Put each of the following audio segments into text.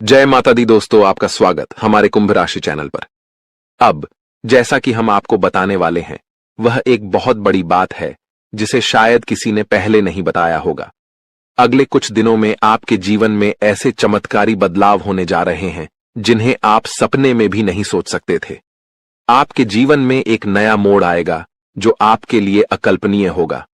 जय माता दी दोस्तों, आपका स्वागत हमारे कुंभ राशि चैनल पर। अब जैसा कि हम आपको बताने वाले हैं, वह एक बहुत बड़ी बात है जिसे शायद किसी ने पहले नहीं बताया होगा। अगले कुछ दिनों में आपके जीवन में ऐसे चमत्कारी बदलाव होने जा रहे हैं जिन्हें आप सपने में भी नहीं सोच सकते थे। आपके जीवन में एक नया मोड़ आएगा जो आपके लिए अकल्पनीय होगा।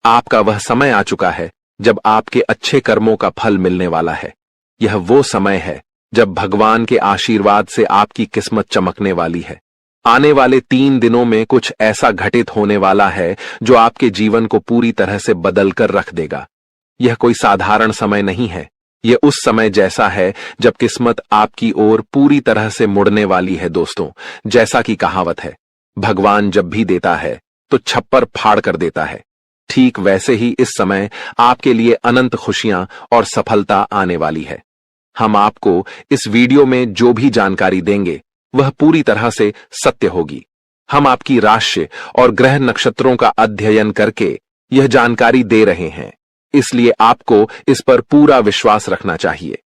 आपका वह समय आ चुका है जब आपके अच्छे कर्मों का फल मिलने वाला है। यह वो समय है जब भगवान के आशीर्वाद से आपकी किस्मत चमकने वाली है। आने वाले 3 दिनों में कुछ ऐसा घटित होने वाला है जो आपके जीवन को पूरी तरह से बदल कर रख देगा। यह कोई साधारण समय नहीं है। यह उस समय जैसा है जब किस्मत आपकी ओर पूरी तरह से मुड़ने वाली है। दोस्तों, जैसा कि कहावत है, भगवान जब भी देता है तो छप्पर फाड़ कर देता है। ठीक वैसे ही इस समय आपके लिए अनंत खुशियां और सफलता आने वाली है। हम आपको इस वीडियो में जो भी जानकारी देंगे वह पूरी तरह से सत्य होगी। हम आपकी राशि और ग्रह नक्षत्रों का अध्ययन करके यह जानकारी दे रहे हैं, इसलिए आपको इस पर पूरा विश्वास रखना चाहिए।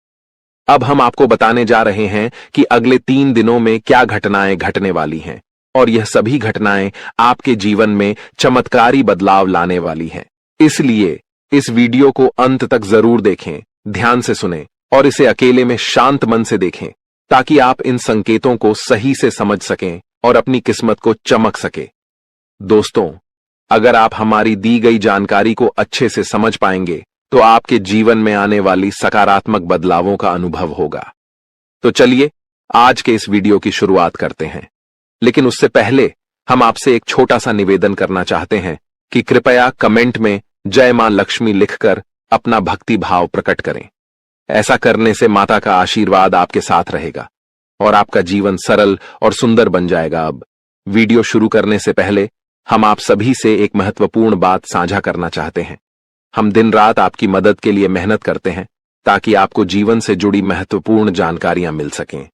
अब हम आपको बताने जा रहे हैं कि अगले 3 दिनों में क्या घटनाएं घटने वाली हैं, और यह सभी घटनाएं आपके जीवन में चमत्कारी बदलाव लाने वाली हैं। इसलिए इस वीडियो को अंत तक जरूर देखें, ध्यान से सुनें और इसे अकेले में शांत मन से देखें, ताकि आप इन संकेतों को सही से समझ सकें और अपनी किस्मत को चमक सके। दोस्तों, अगर आप हमारी दी गई जानकारी को अच्छे से समझ पाएंगे तो आपके जीवन में आने वाली सकारात्मक बदलावों का अनुभव होगा। तो चलिए आज के इस वीडियो की शुरुआत करते हैं। लेकिन उससे पहले हम आपसे एक छोटा सा निवेदन करना चाहते हैं कि कृपया कमेंट में जय मां लक्ष्मी लिखकर अपना भक्ति भाव प्रकट करें। ऐसा करने से माता का आशीर्वाद आपके साथ रहेगा और आपका जीवन सरल और सुंदर बन जाएगा। अब वीडियो शुरू करने से पहले हम आप सभी से एक महत्वपूर्ण बात साझा करना चाहते हैं। हम दिन रात आपकी मदद के लिए मेहनत करते हैं ताकि आपको जीवन से जुड़ी महत्वपूर्ण जानकारियां मिल सकें।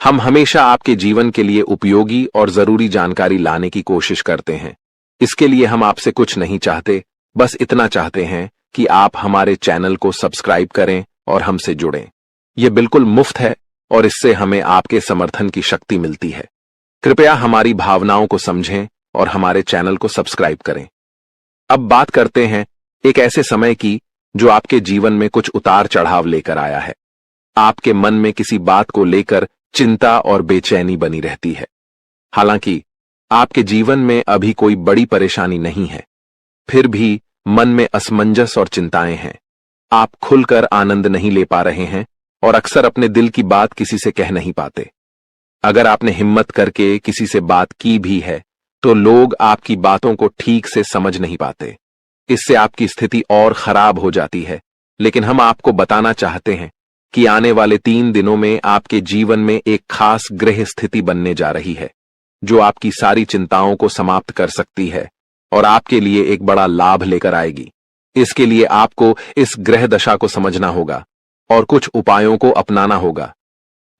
हम हमेशा आपके जीवन के लिए उपयोगी और जरूरी जानकारी लाने की कोशिश करते हैं। इसके लिए हम आपसे कुछ नहीं चाहते, बस इतना चाहते हैं कि आप हमारे चैनल को सब्सक्राइब करें और हमसे जुड़ें। यह बिल्कुल मुफ्त है और इससे हमें आपके समर्थन की शक्ति मिलती है। कृपया हमारी भावनाओं को समझें और हमारे चैनल को सब्सक्राइब करें। अब बात करते हैं एक ऐसे समय की जो आपके जीवन में कुछ उतार चढ़ाव लेकर आया है। आपके मन में किसी बात को लेकर चिंता और बेचैनी बनी रहती है। हालांकि आपके जीवन में अभी कोई बड़ी परेशानी नहीं है, फिर भी मन में असमंजस और चिंताएं हैं। आप खुलकर आनंद नहीं ले पा रहे हैं और अक्सर अपने दिल की बात किसी से कह नहीं पाते। अगर आपने हिम्मत करके किसी से बात की भी है तो लोग आपकी बातों को ठीक से समझ नहीं पाते। इससे आपकी स्थिति और खराब हो जाती है। लेकिन हम आपको बताना चाहते हैं कि आने वाले 3 दिनों में आपके जीवन में एक खास ग्रह स्थिति बनने जा रही है जो आपकी सारी चिंताओं को समाप्त कर सकती है और आपके लिए एक बड़ा लाभ लेकर आएगी। इसके लिए आपको इस ग्रह दशा को समझना होगा और कुछ उपायों को अपनाना होगा।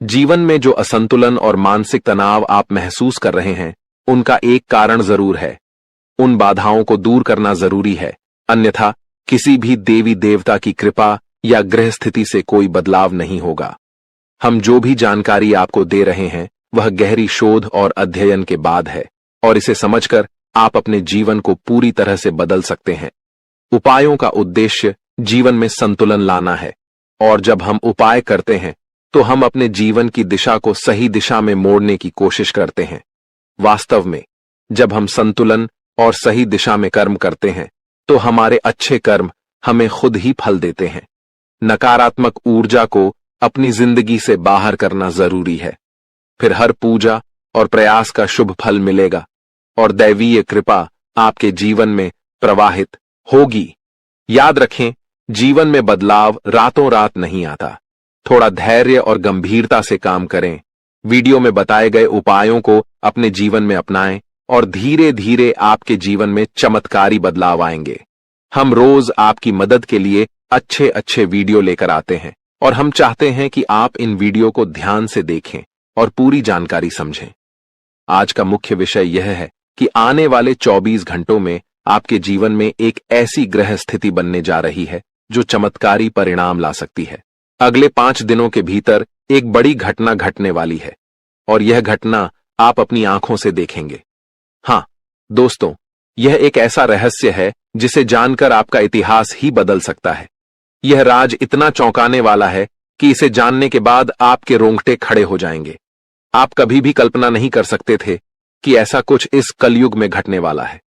जीवन में जो असंतुलन और मानसिक तनाव आप महसूस कर रहे हैं, उनका एक कारण जरूर है। उन बाधाओं को दूर करना जरूरी है, अन्यथा किसी भी देवी देवता की कृपा या ग्रह स्थिति से कोई बदलाव नहीं होगा। हम जो भी जानकारी आपको दे रहे हैं वह गहरी शोध और अध्ययन के बाद है और इसे समझकर आप अपने जीवन को पूरी तरह से बदल सकते हैं। उपायों का उद्देश्य जीवन में संतुलन लाना है, और जब हम उपाय करते हैं तो हम अपने जीवन की दिशा को सही दिशा में मोड़ने की कोशिश करते हैं। वास्तव में जब हम संतुलन और सही दिशा में कर्म करते हैं तो हमारे अच्छे कर्म हमें खुद ही फल देते हैं। नकारात्मक ऊर्जा को अपनी जिंदगी से बाहर करना जरूरी है, फिर हर पूजा और प्रयास का शुभ फल मिलेगा और दैवीय कृपा आपके जीवन में प्रवाहित होगी। याद रखें, जीवन में बदलाव रातों रात नहीं आता। थोड़ा धैर्य और गंभीरता से काम करें। वीडियो में बताए गए उपायों को अपने जीवन में अपनाएं और धीरे धीरे आपके जीवन में चमत्कारी बदलाव आएंगे। हम रोज आपकी मदद के लिए अच्छे अच्छे वीडियो लेकर आते हैं और हम चाहते हैं कि आप इन वीडियो को ध्यान से देखें और पूरी जानकारी समझें। आज का मुख्य विषय यह है कि आने वाले 24 घंटों में आपके जीवन में एक ऐसी ग्रह स्थिति बनने जा रही है जो चमत्कारी परिणाम ला सकती है। अगले 5 दिनों के भीतर एक बड़ी घटना घटने वाली है और यह घटना आप अपनी आंखों से देखेंगे। हाँ दोस्तों, यह एक ऐसा रहस्य है जिसे जानकर आपका इतिहास ही बदल सकता है। यह राज इतना चौंकाने वाला है कि इसे जानने के बाद आपके रोंगटे खड़े हो जाएंगे। आप कभी भी कल्पना नहीं कर सकते थे कि ऐसा कुछ इस कलयुग में घटने वाला है।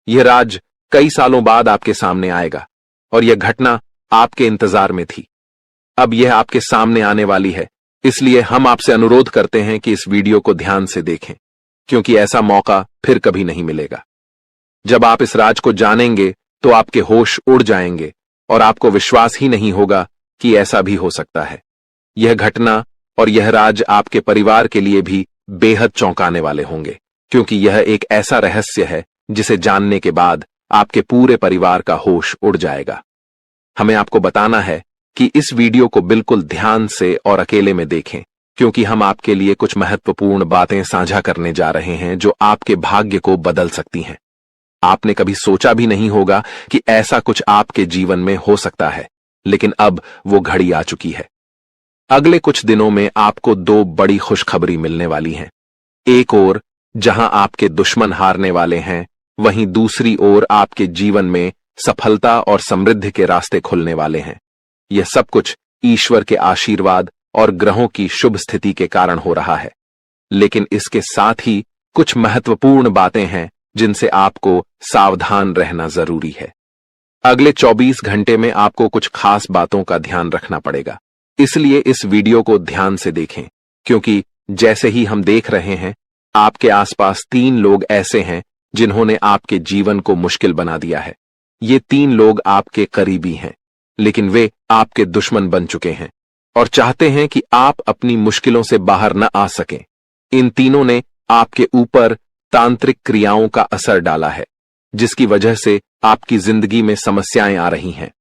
यह राज कई सालों बाद आपके सामने आएगा और यह घटना आपके इंतजार में थी। अब यह आपके सामने आने वाली है, इसलिए हम आपसे अनुरोध करते हैं कि इस वीडियो को ध्यान से देखें, क्योंकि ऐसा मौका फिर कभी नहीं मिलेगा। जब आप इस राज को जानेंगे तो आपके होश उड़ जाएंगे और आपको विश्वास ही नहीं होगा कि ऐसा भी हो सकता है। यह घटना और यह राज आपके परिवार के लिए भी बेहद चौंकाने वाले होंगे, क्योंकि यह एक ऐसा रहस्य है जिसे जानने के बाद आपके पूरे परिवार का होश उड़ जाएगा। हमें आपको बताना है कि इस वीडियो को बिल्कुल ध्यान से और अकेले में देखें, क्योंकि हम आपके लिए कुछ महत्वपूर्ण बातें साझा करने जा रहे हैं जो आपके भाग्य को बदल सकती हैं। आपने कभी सोचा भी नहीं होगा कि ऐसा कुछ आपके जीवन में हो सकता है, लेकिन अब वो घड़ी आ चुकी है। अगले कुछ दिनों में आपको 2 बड़ी खुशखबरी मिलने वाली हैं। एक ओर जहां आपके दुश्मन हारने वाले हैं, वहीं दूसरी ओर आपके जीवन में सफलता और समृद्धि के रास्ते खुलने वाले हैं। यह सब कुछ ईश्वर के आशीर्वाद और ग्रहों की शुभ स्थिति के कारण हो रहा है, लेकिन इसके साथ ही कुछ महत्वपूर्ण बातें हैं जिनसे आपको सावधान रहना जरूरी है। अगले 24 घंटे में आपको कुछ खास बातों का ध्यान रखना पड़ेगा, इसलिए इस वीडियो को ध्यान से देखें, क्योंकि जैसे ही हम देख रहे हैं, आपके आसपास 3 लोग ऐसे हैं जिन्होंने आपके जीवन को मुश्किल बना दिया है। ये 3 लोग आपके करीबी हैं, लेकिन वे आपके दुश्मन बन चुके हैं और चाहते हैं कि आप अपनी मुश्किलों से बाहर न आ सकें। इन तीनों ने आपके ऊपर तांत्रिक क्रियाओं का असर डाला है, जिसकी वजह से आपकी जिंदगी में समस्याएं आ रही हैं।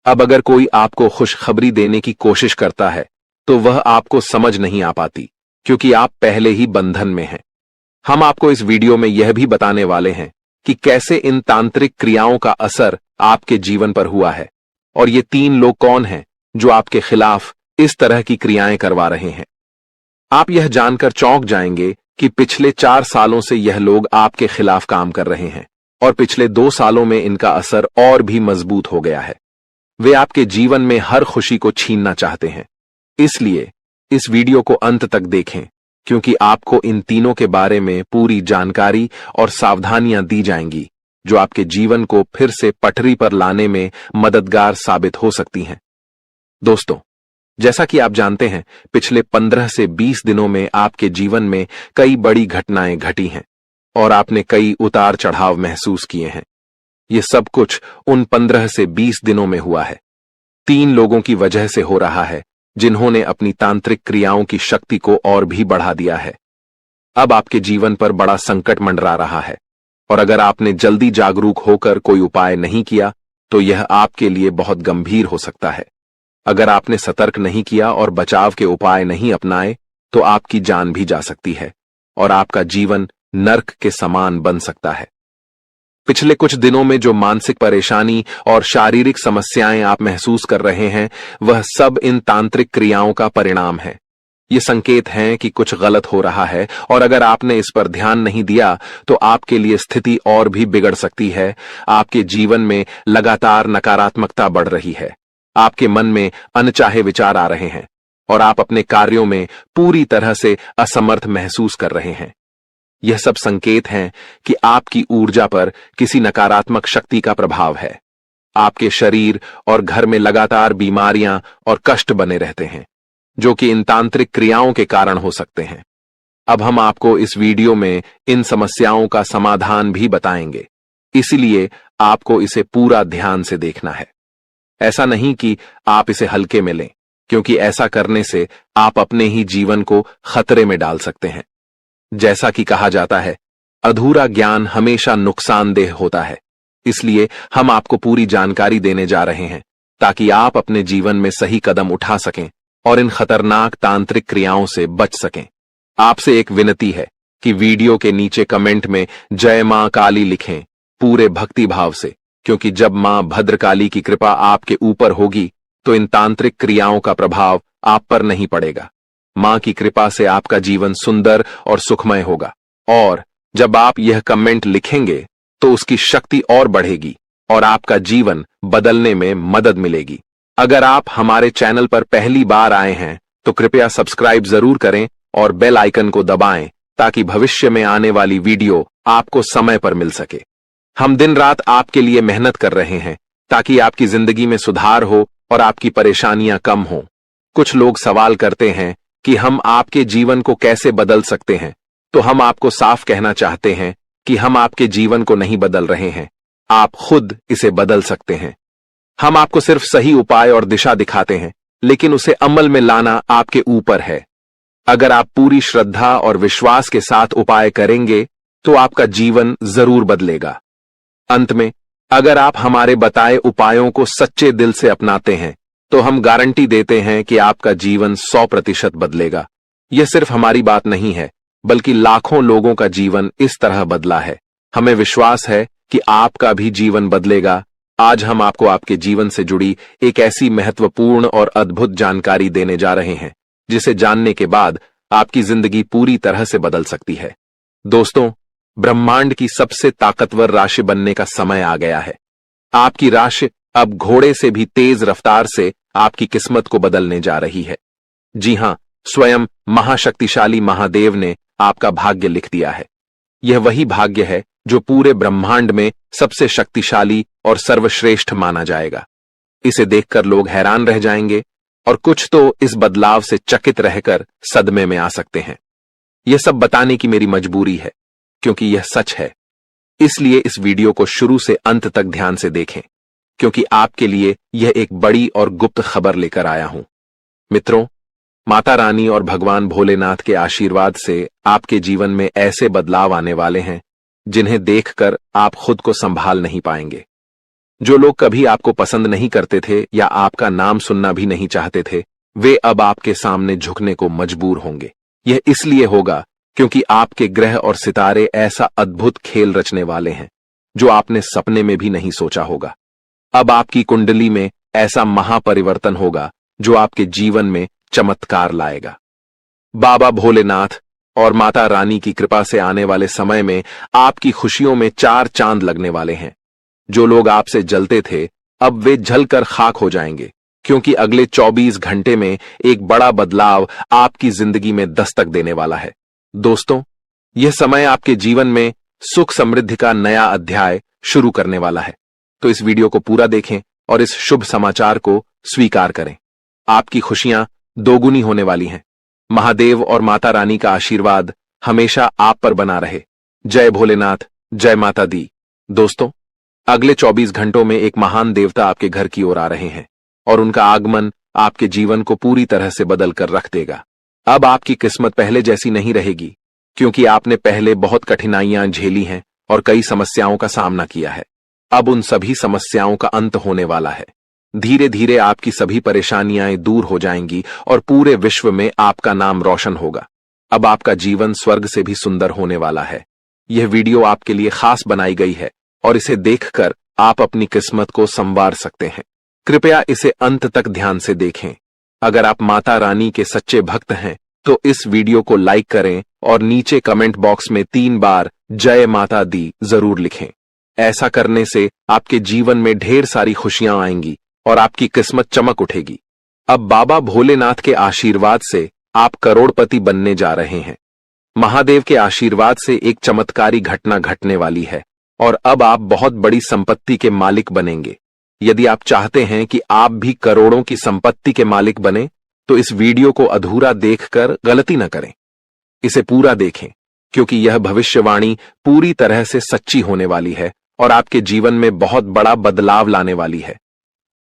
अब अगर कोई आपको खुशखबरी देने की कोशिश करता है तो वह आपको समझ नहीं आ पाती, क्योंकि आप पहले ही बंधन में हैं। हम आपको इस वीडियो में यह भी बताने वाले हैं कि कैसे इन तांत्रिक क्रियाओं का असर आपके जीवन पर हुआ है और ये 3 लोग कौन हैं जो आपके खिलाफ इस तरह की क्रियाएं करवा रहे हैं। आप यह जानकर चौंक जाएंगे कि पिछले 4 सालों से यह लोग आपके खिलाफ काम कर रहे हैं और पिछले 2 सालों में इनका असर और भी मजबूत हो गया है। वे आपके जीवन में हर खुशी को छीनना चाहते हैं, इसलिए इस वीडियो को अंत तक देखें, क्योंकि आपको इन तीनों के बारे में पूरी जानकारी और सावधानियां दी जाएंगी जो आपके जीवन को फिर से पटरी पर लाने में मददगार साबित हो सकती हैं। दोस्तों, जैसा कि आप जानते हैं, पिछले 15 से 20 दिनों में आपके जीवन में कई बड़ी घटनाएं घटी हैं और आपने कई उतार चढ़ाव महसूस किए हैं। ये सब कुछ उन 15 से 20 दिनों में हुआ है। 3 लोगों की वजह से हो रहा है जिन्होंने अपनी तांत्रिक क्रियाओं की शक्ति को और भी बढ़ा दिया है। अब आपके जीवन पर बड़ा संकट मंडरा रहा है और अगर आपने जल्दी जागरूक होकर कोई उपाय नहीं किया तो यह आपके लिए बहुत गंभीर हो सकता है। अगर आपने सतर्क नहीं किया और बचाव के उपाय नहीं अपनाए तो आपकी जान भी जा सकती है और आपका जीवन नर्क के समान बन सकता है। पिछले कुछ दिनों में जो मानसिक परेशानी और शारीरिक समस्याएं आप महसूस कर रहे हैं, वह सब इन तांत्रिक क्रियाओं का परिणाम है। ये संकेत हैं कि कुछ गलत हो रहा है और अगर आपने इस पर ध्यान नहीं दिया तो आपके लिए स्थिति और भी बिगड़ सकती है। आपके जीवन में लगातार नकारात्मकता बढ़ रही है, आपके मन में अनचाहे विचार आ रहे हैं और आप अपने कार्यों में पूरी तरह से असमर्थ महसूस कर रहे हैं। यह सब संकेत हैं कि आपकी ऊर्जा पर किसी नकारात्मक शक्ति का प्रभाव है। आपके शरीर और घर में लगातार बीमारियां और कष्ट बने रहते हैं, जो कि इन तांत्रिक क्रियाओं के कारण हो सकते हैं। अब हम आपको इस वीडियो में इन समस्याओं का समाधान भी बताएंगे, इसलिए आपको इसे पूरा ध्यान से देखना है। ऐसा नहीं कि आप इसे हल्के में लें, क्योंकि ऐसा करने से आप अपने ही जीवन को खतरे में डाल सकते हैं। जैसा कि कहा जाता है, अधूरा ज्ञान हमेशा नुकसानदेह होता है, इसलिए हम आपको पूरी जानकारी देने जा रहे हैं ताकि आप अपने जीवन में सही कदम उठा सकें और इन खतरनाक तांत्रिक क्रियाओं से बच सकें। आपसे एक विनती है कि वीडियो के नीचे कमेंट में जय मां काली लिखें पूरे भक्ति भाव से, क्योंकि जब मां भद्रकाली की कृपा आपके ऊपर होगी तो इन तांत्रिक क्रियाओं का प्रभाव आप पर नहीं पड़ेगा। मां की कृपा से आपका जीवन सुंदर और सुखमय होगा। और जब आप यह कमेंट लिखेंगे तो उसकी शक्ति और बढ़ेगी और आपका जीवन बदलने में मदद मिलेगी। अगर आप हमारे चैनल पर पहली बार आए हैं तो कृपया सब्सक्राइब जरूर करें और बेल आइकन को दबाएं ताकि भविष्य में आने वाली वीडियो आपको समय पर मिल सके। हम दिन रात आपके लिए मेहनत कर रहे हैं ताकि आपकी जिंदगी में सुधार हो और आपकी परेशानियां कम हो। कुछ लोग सवाल करते हैं कि हम आपके जीवन को कैसे बदल सकते हैं, तो हम आपको साफ कहना चाहते हैं कि हम आपके जीवन को नहीं बदल रहे हैं, आप खुद इसे बदल सकते हैं। हम आपको सिर्फ सही उपाय और दिशा दिखाते हैं, लेकिन उसे अमल में लाना आपके ऊपर है। अगर आप पूरी श्रद्धा और विश्वास के साथ उपाय करेंगे तो आपका जीवन जरूर बदलेगा। अंत में, अगर आप हमारे बताए उपायों को सच्चे दिल से अपनाते हैं तो हम गारंटी देते हैं कि आपका जीवन 100% बदलेगा। यह सिर्फ हमारी बात नहीं है, बल्कि लाखों लोगों का जीवन इस तरह बदला है। हमें विश्वास है कि आपका भी जीवन बदलेगा। आज हम आपको आपके जीवन से जुड़ी एक ऐसी महत्वपूर्ण और अद्भुत जानकारी देने जा रहे हैं जिसे जानने के बाद आपकी जिंदगी पूरी तरह से बदल सकती है। दोस्तों, ब्रह्मांड की सबसे ताकतवर राशि बनने का समय आ गया है। आपकी राशि अब घोड़े से भी तेज रफ्तार से आपकी किस्मत को बदलने जा रही है। जी हां, स्वयं महाशक्तिशाली महादेव ने आपका भाग्य लिख दिया है। यह वही भाग्य है जो पूरे ब्रह्मांड में सबसे शक्तिशाली और सर्वश्रेष्ठ माना जाएगा। इसे देखकर लोग हैरान रह जाएंगे और कुछ तो इस बदलाव से चकित रहकर सदमे में आ सकते हैं। यह सब बताने की मेरी मजबूरी है, क्योंकि यह सच है। इसलिए इस वीडियो को शुरू से अंत तक ध्यान से देखें, क्योंकि आपके लिए यह एक बड़ी और गुप्त खबर लेकर आया हूं। मित्रों, माता रानी और भगवान भोलेनाथ के आशीर्वाद से आपके जीवन में ऐसे बदलाव आने वाले हैं जिन्हें देखकर आप खुद को संभाल नहीं पाएंगे। जो लोग कभी आपको पसंद नहीं करते थे या आपका नाम सुनना भी नहीं चाहते थे, वे अब आपके सामने झुकने को मजबूर होंगे। यह इसलिए होगा क्योंकि आपके ग्रह और सितारे ऐसा अद्भुत खेल रचने वाले हैं जो आपने सपने में भी नहीं सोचा होगा। अब आपकी कुंडली में ऐसा महापरिवर्तन होगा जो आपके जीवन में चमत्कार लाएगा। बाबा भोलेनाथ और माता रानी की कृपा से आने वाले समय में आपकी खुशियों में 4 चांद लगने वाले हैं। जो लोग आपसे जलते थे, अब वे जलकर खाक हो जाएंगे, क्योंकि अगले 24 घंटे में एक बड़ा बदलाव आपकी जिंदगी में दस्तक देने वाला है। दोस्तों, यह समय आपके जीवन में सुख समृद्धि का नया अध्याय शुरू करने वाला है। तो इस वीडियो को पूरा देखें और इस शुभ समाचार को स्वीकार करें। आपकी खुशियां दोगुनी होने वाली हैं। महादेव और माता रानी का आशीर्वाद हमेशा आप पर बना रहे। जय भोलेनाथ, जय माता दी। दोस्तों, अगले 24 घंटों में एक महान देवता आपके घर की ओर आ रहे हैं और उनका आगमन आपके जीवन को पूरी तरह से बदल कर रख देगा। अब आपकी किस्मत पहले जैसी नहीं रहेगी, क्योंकि आपने पहले बहुत कठिनाइयां झेली हैं और कई समस्याओं का सामना किया है। अब उन सभी समस्याओं का अंत होने वाला है। धीरे धीरे आपकी सभी परेशानियां दूर हो जाएंगी और पूरे विश्व में आपका नाम रोशन होगा। अब आपका जीवन स्वर्ग से भी सुंदर होने वाला है। यह वीडियो आपके लिए खास बनाई गई है और इसे देखकर आप अपनी किस्मत को संवार सकते हैं। कृपया इसे अंत तक ध्यान से देखें। अगर आप माता रानी के सच्चे भक्त हैं तो इस वीडियो को लाइक करें और नीचे कमेंट बॉक्स में 3 बार जय माता दी जरूर लिखें। ऐसा करने से आपके जीवन में ढेर सारी खुशियां आएंगी और आपकी किस्मत चमक उठेगी। अब बाबा भोलेनाथ के आशीर्वाद से आप करोड़पति बनने जा रहे हैं। महादेव के आशीर्वाद से एक चमत्कारी घटना घटने वाली है और अब आप बहुत बड़ी संपत्ति के मालिक बनेंगे। यदि आप चाहते हैं कि आप भी करोड़ों की संपत्ति के मालिक बने, तो इस वीडियो को अधूरा देखकर गलती न करें। इसे पूरा देखें, क्योंकि यह भविष्यवाणी पूरी तरह से सच्ची होने वाली है और आपके जीवन में बहुत बड़ा बदलाव लाने वाली है।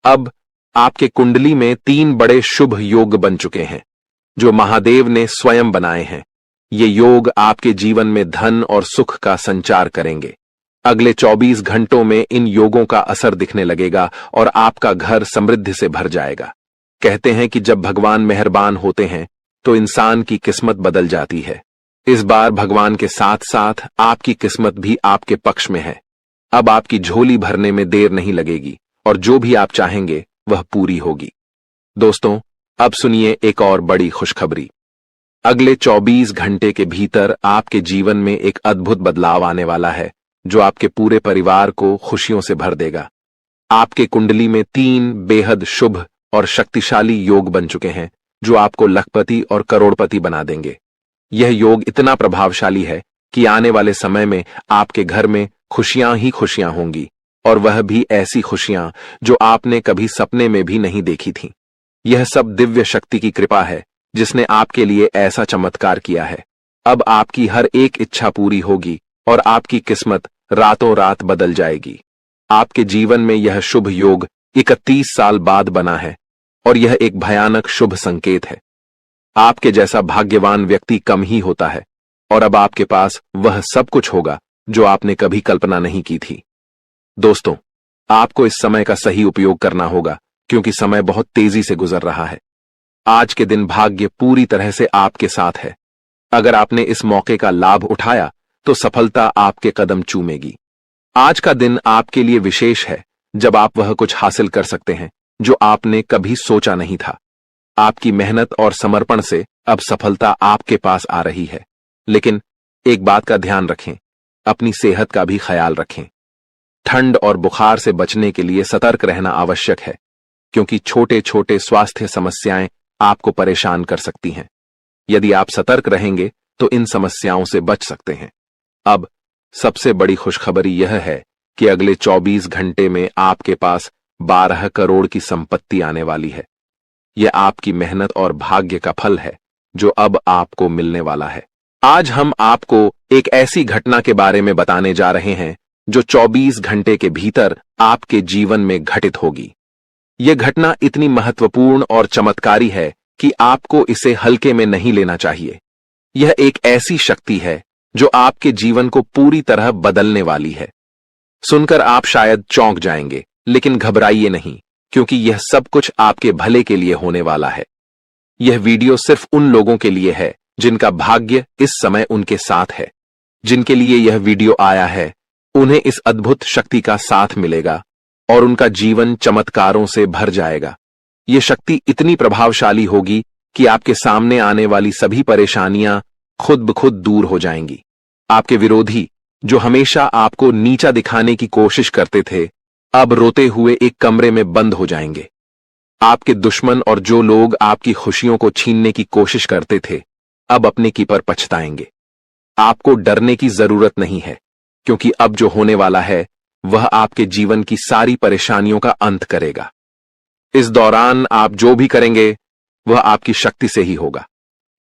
अब आपके कुंडली में 3 बड़े शुभ योग बन चुके हैं, जो महादेव ने स्वयं बनाए हैं। ये योग आपके जीवन में धन और सुख का संचार करेंगे। अगले 24 घंटों में इन योगों का असर दिखने लगेगा और आपका घर समृद्धि से भर जाएगा। कहते हैं कि जब भगवान मेहरबान होते हैं तो इंसान की किस्मत बदल जाती है। इस बार भगवान के साथ साथ आपकी किस्मत भी आपके पक्ष में है। अब आपकी झोली भरने में देर नहीं लगेगी और जो भी आप चाहेंगे वह पूरी होगी। दोस्तों, अब सुनिए एक और बड़ी खुशखबरी। अगले 24 घंटे के भीतर आपके जीवन में एक अद्भुत बदलाव आने वाला है जो आपके पूरे परिवार को खुशियों से भर देगा। आपके कुंडली में 3 बेहद शुभ और शक्तिशाली योग बन चुके हैं जो आपको लखपति और करोड़पति बना देंगे। यह योग इतना प्रभावशाली है कि आने वाले समय में आपके घर में खुशियां ही खुशियां होंगी, और वह भी ऐसी खुशियां जो आपने कभी सपने में भी नहीं देखी थीं। यह सब दिव्य शक्ति की कृपा है जिसने आपके लिए ऐसा चमत्कार किया है। अब आपकी हर एक इच्छा पूरी होगी और आपकी किस्मत रातों रात बदल जाएगी। आपके जीवन में यह शुभ योग 31 साल बाद बना है और यह एक भयानक शुभ संकेत है। आपके जैसा भाग्यवान व्यक्ति कम ही होता है और अब आपके पास वह सब कुछ होगा जो आपने कभी कल्पना नहीं की थी। दोस्तों, आपको इस समय का सही उपयोग करना होगा क्योंकि समय बहुत तेजी से गुजर रहा है। आज के दिन भाग्य पूरी तरह से आपके साथ है। अगर आपने इस मौके का लाभ उठाया तो सफलता आपके कदम चूमेगी। आज का दिन आपके लिए विशेष है जब आप वह कुछ हासिल कर सकते हैं जो आपने कभी सोचा नहीं था। आपकी मेहनत और समर्पण से अब सफलता आपके पास आ रही है। लेकिन एक बात का ध्यान रखें, अपनी सेहत का भी ख्याल रखें। ठंड और बुखार से बचने के लिए सतर्क रहना आवश्यक है क्योंकि छोटे छोटे स्वास्थ्य समस्याएं आपको परेशान कर सकती हैं। यदि आप सतर्क रहेंगे तो इन समस्याओं से बच सकते हैं। अब सबसे बड़ी खुशखबरी यह है कि अगले 24 घंटे में आपके पास 12 करोड़ की संपत्ति आने वाली है। यह आपकी मेहनत और भाग्य का फल है जो अब आपको मिलने वाला है। आज हम आपको एक ऐसी घटना के बारे में बताने जा रहे हैं जो 24 घंटे के भीतर आपके जीवन में घटित होगी। यह घटना इतनी महत्वपूर्ण और चमत्कारी है कि आपको इसे हल्के में नहीं लेना चाहिए। यह एक ऐसी शक्ति है जो आपके जीवन को पूरी तरह बदलने वाली है। सुनकर आप शायद चौंक जाएंगे, लेकिन घबराइए नहीं क्योंकि यह सब कुछ आपके भले के लिए होने वाला है। यह वीडियो सिर्फ उन लोगों के लिए है जिनका भाग्य इस समय उनके साथ है। जिनके लिए यह वीडियो आया है उन्हें इस अद्भुत शक्ति का साथ मिलेगा और उनका जीवन चमत्कारों से भर जाएगा। यह शक्ति इतनी प्रभावशाली होगी कि आपके सामने आने वाली सभी परेशानियां खुद ब खुद दूर हो जाएंगी। आपके विरोधी जो हमेशा आपको नीचा दिखाने की कोशिश करते थे, अब रोते हुए एक कमरे में बंद हो जाएंगे। आपके दुश्मन और जो लोग आपकी खुशियों को छीनने की कोशिश करते थे, अब अपने की पर पछताएंगे। आपको डरने की जरूरत नहीं है क्योंकि अब जो होने वाला है वह आपके जीवन की सारी परेशानियों का अंत करेगा। इस दौरान आप जो भी करेंगे वह आपकी शक्ति से ही होगा।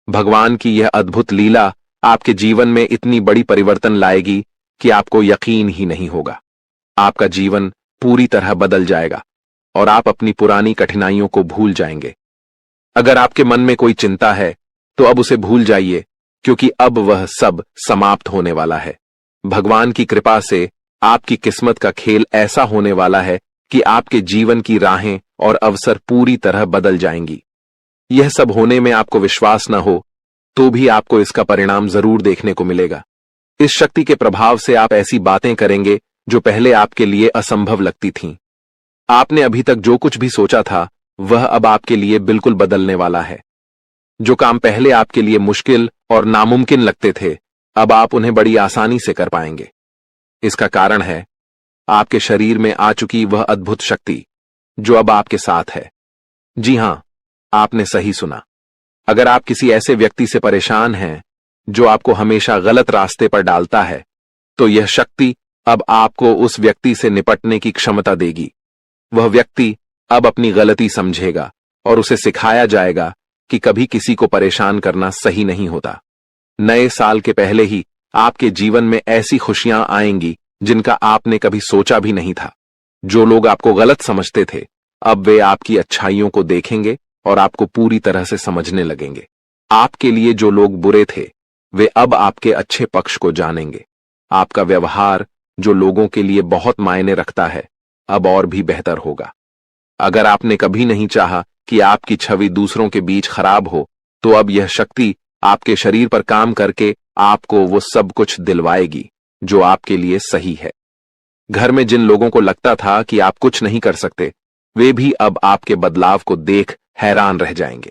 भगवान की यह अद्भुत लीला आपके जीवन में इतनी बड़ी परिवर्तन लाएगी कि आपको यकीन ही नहीं होगा। आपका जीवन पूरी तरह बदल जाएगा और आप अपनी पुरानी कठिनाइयों को भूल जाएंगे। अगर आपके मन में कोई चिंता है तो अब उसे भूल जाइए क्योंकि अब वह सब समाप्त होने वाला है। भगवान की कृपा से आपकी किस्मत का खेल ऐसा होने वाला है कि आपके जीवन की राहें और अवसर पूरी तरह बदल जाएंगी। यह सब होने में आपको विश्वास न हो तो भी आपको इसका परिणाम जरूर देखने को मिलेगा। इस शक्ति के प्रभाव से आप ऐसी बातें करेंगे जो पहले आपके लिए असंभव लगती थीं। आपने अभी तक जो कुछ भी सोचा था वह अब आपके लिए बिल्कुल बदलने वाला है। जो काम पहले आपके लिए मुश्किल और नामुमकिन लगते थे, अब आप उन्हें बड़ी आसानी से कर पाएंगे। इसका कारण है आपके शरीर में आ चुकी वह अद्भुत शक्ति जो अब आपके साथ है। जी हां, आपने सही सुना। अगर आप किसी ऐसे व्यक्ति से परेशान हैं जो आपको हमेशा गलत रास्ते पर डालता है, तो यह शक्ति अब आपको उस व्यक्ति से निपटने की क्षमता देगी। वह व्यक्ति अब अपनी गलती समझेगा और उसे सिखाया जाएगा कि कभी किसी को परेशान करना सही नहीं होता। नए साल के पहले ही आपके जीवन में ऐसी खुशियां आएंगी जिनका आपने कभी सोचा भी नहीं था। जो लोग आपको गलत समझते थे, अब वे आपकी अच्छाइयों को देखेंगे और आपको पूरी तरह से समझने लगेंगे। आपके लिए जो लोग बुरे थे, वे अब आपके अच्छे पक्ष को जानेंगे। आपका व्यवहार जो लोगों के लिए बहुत मायने रखता है, अब और भी बेहतर होगा। अगर आपने कभी नहीं चाहा कि आपकी छवि दूसरों के बीच खराब हो, तो अब यह शक्ति आपके शरीर पर काम करके आपको वो सब कुछ दिलवाएगी जो आपके लिए सही है। घर में जिन लोगों को लगता था कि आप कुछ नहीं कर सकते, वे भी अब आपके बदलाव को देख हैरान रह जाएंगे।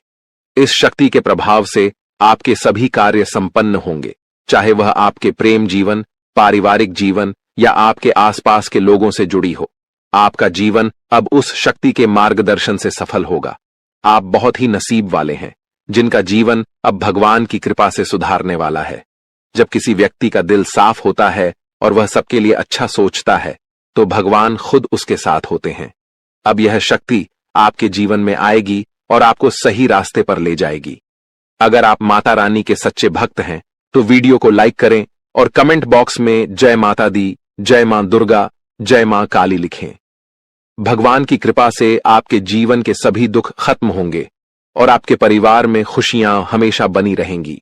इस शक्ति के प्रभाव से आपके सभी कार्य संपन्न होंगे, चाहे वह आपके प्रेम जीवन, पारिवारिक जीवन या आपके आसपास के लोगों से जुड़ी हो। आपका जीवन अब उस शक्ति के मार्गदर्शन से सफल होगा। आप बहुत ही नसीब वाले हैं जिनका जीवन अब भगवान की कृपा से सुधारने वाला है। जब किसी व्यक्ति का दिल साफ होता है और वह सबके लिए अच्छा सोचता है तो भगवान खुद उसके साथ होते हैं। अब यह शक्ति आपके जीवन में आएगी और आपको सही रास्ते पर ले जाएगी। अगर आप माता रानी के सच्चे भक्त हैं तो वीडियो को लाइक करें और कमेंट बॉक्स में जय माता दी, जय मां दुर्गा, जय मां काली लिखें। भगवान की कृपा से आपके जीवन के सभी दुख खत्म होंगे और आपके परिवार में खुशियां हमेशा बनी रहेंगी।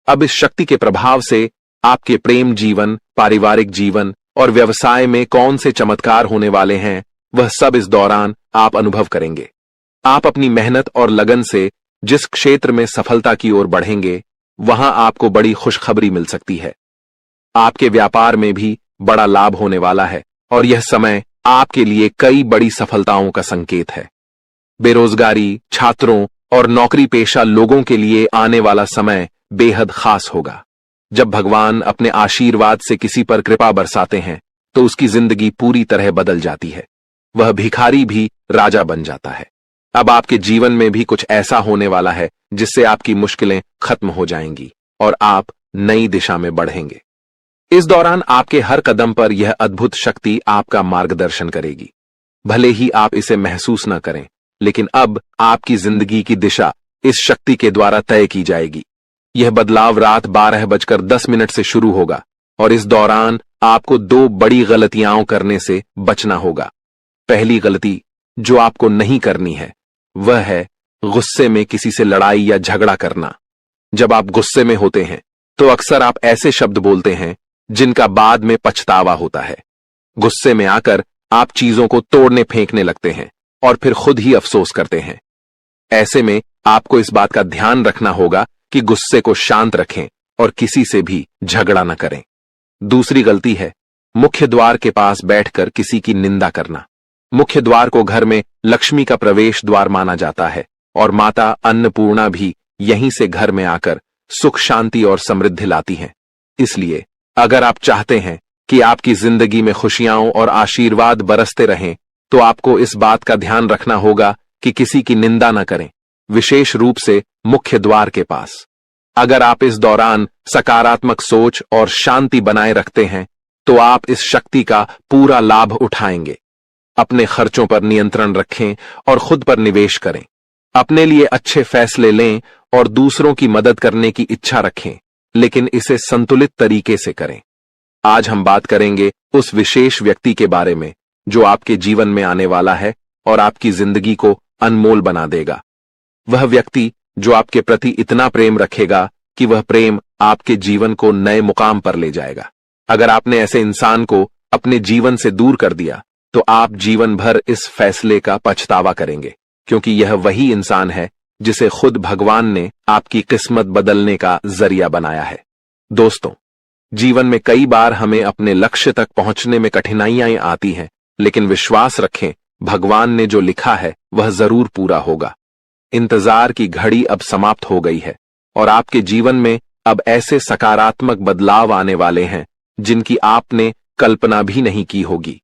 अब इस शक्ति के प्रभाव से आपके प्रेम जीवन, पारिवारिक जीवन और व्यवसाय में कौन से चमत्कार होने वाले हैं, वह सब इस दौरान आप अनुभव करेंगे। आप अपनी मेहनत और लगन से जिस क्षेत्र में सफलता की ओर बढ़ेंगे, वहां आपको बड़ी खुशखबरी मिल सकती है। आपके व्यापार में भी बड़ा लाभ होने वाला है और यह समय आपके लिए कई बड़ी सफलताओं का संकेत है। बेरोजगारी, छात्रों और नौकरी पेशा लोगों के लिए आने वाला समय बेहद खास होगा। जब भगवान अपने आशीर्वाद से किसी पर कृपा बरसाते हैं तो उसकी जिंदगी पूरी तरह बदल जाती है। वह भिखारी भी राजा बन जाता है। अब आपके जीवन में भी कुछ ऐसा होने वाला है जिससे आपकी मुश्किलें खत्म हो जाएंगी और आप नई दिशा में बढ़ेंगे। इस दौरान आपके हर कदम पर यह अद्भुत शक्ति आपका मार्गदर्शन करेगी। भले ही आप इसे महसूस न करें, लेकिन अब आपकी जिंदगी की दिशा इस शक्ति के द्वारा तय की जाएगी। यह बदलाव रात 12:10 से शुरू होगा और इस दौरान आपको 2 बड़ी गलतियां करने से बचना होगा। पहली गलती जो आपको नहीं करनी है वह है गुस्से में किसी से लड़ाई या झगड़ा करना। जब आप गुस्से में होते हैं तो अक्सर आप ऐसे शब्द बोलते हैं जिनका बाद में पछतावा होता है। गुस्से में आकर आप चीजों को तोड़ने फेंकने लगते हैं और फिर खुद ही अफसोस करते हैं। ऐसे में आपको इस बात का ध्यान रखना होगा कि गुस्से को शांत रखें और किसी से भी झगड़ा न करें। दूसरी गलती है मुख्य द्वार के पास बैठकर किसी की निंदा करना। मुख्य द्वार को घर में लक्ष्मी का प्रवेश द्वार माना जाता है और माता अन्नपूर्णा भी यहीं से घर में आकर सुख, शांति और समृद्धि लाती हैं। इसलिए अगर आप चाहते हैं कि आपकी जिंदगी में खुशियां और आशीर्वाद बरसते रहें तो आपको इस बात का ध्यान रखना होगा कि किसी की निंदा न करें, विशेष रूप से मुख्य द्वार के पास। अगर आप इस दौरान सकारात्मक सोच और शांति बनाए रखते हैं तो आप इस शक्ति का पूरा लाभ उठाएंगे। अपने खर्चों पर नियंत्रण रखें और खुद पर निवेश करें। अपने लिए अच्छे फैसले लें और दूसरों की मदद करने की इच्छा रखें, लेकिन इसे संतुलित तरीके से करें। आज हम बात करेंगे उस विशेष व्यक्ति के बारे में जो आपके जीवन में आने वाला है और आपकी जिंदगी को अनमोल बना देगा। वह व्यक्ति जो आपके प्रति इतना प्रेम रखेगा कि वह प्रेम आपके जीवन को नए मुकाम पर ले जाएगा। अगर आपने ऐसे इंसान को अपने जीवन से दूर कर दिया तो आप जीवन भर इस फैसले का पछतावा करेंगे, क्योंकि यह वही इंसान है जिसे खुद भगवान ने आपकी किस्मत बदलने का जरिया बनाया है। दोस्तों, जीवन में कई बार हमें अपने लक्ष्य तक पहुंचने में कठिनाइयां आती हैं, लेकिन विश्वास रखें, भगवान ने जो लिखा है वह जरूर पूरा होगा। इंतजार की घड़ी अब समाप्त हो गई है और आपके जीवन में अब ऐसे सकारात्मक बदलाव आने वाले हैं जिनकी आपने कल्पना भी नहीं की होगी।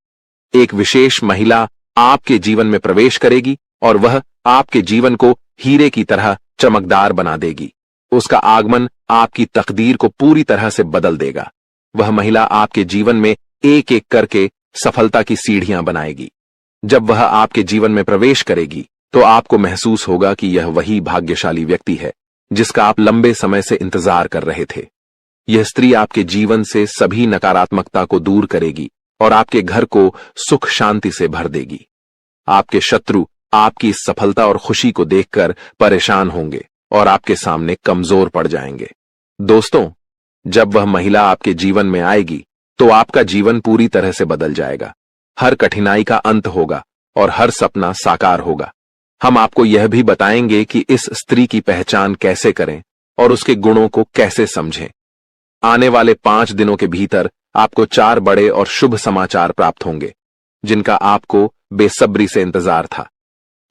एक विशेष महिला आपके जीवन में प्रवेश करेगी और वह आपके जीवन को हीरे की तरह चमकदार बना देगी। उसका आगमन आपकी तकदीर को पूरी तरह से बदल देगा। वह महिला आपके जीवन में एक एक करके सफलता की सीढ़ियां बनाएगी। जब वह आपके जीवन में प्रवेश करेगी तो आपको महसूस होगा कि यह वही भाग्यशाली व्यक्ति है जिसका आप लंबे समय से इंतजार कर रहे थे। यह स्त्री आपके जीवन से सभी नकारात्मकता को दूर करेगी और आपके घर को सुख शांति से भर देगी। आपके शत्रु आपकी इस सफलता और खुशी को देखकर परेशान होंगे और आपके सामने कमजोर पड़ जाएंगे। दोस्तों, जब वह महिला आपके जीवन में आएगी तो आपका जीवन पूरी तरह से बदल जाएगा। हर कठिनाई का अंत होगा और हर सपना साकार होगा। हम आपको यह भी बताएंगे कि इस स्त्री की पहचान कैसे करें और उसके गुणों को कैसे समझें। आने वाले 5 दिनों के भीतर आपको 4 बड़े और शुभ समाचार प्राप्त होंगे जिनका आपको बेसब्री से इंतजार था।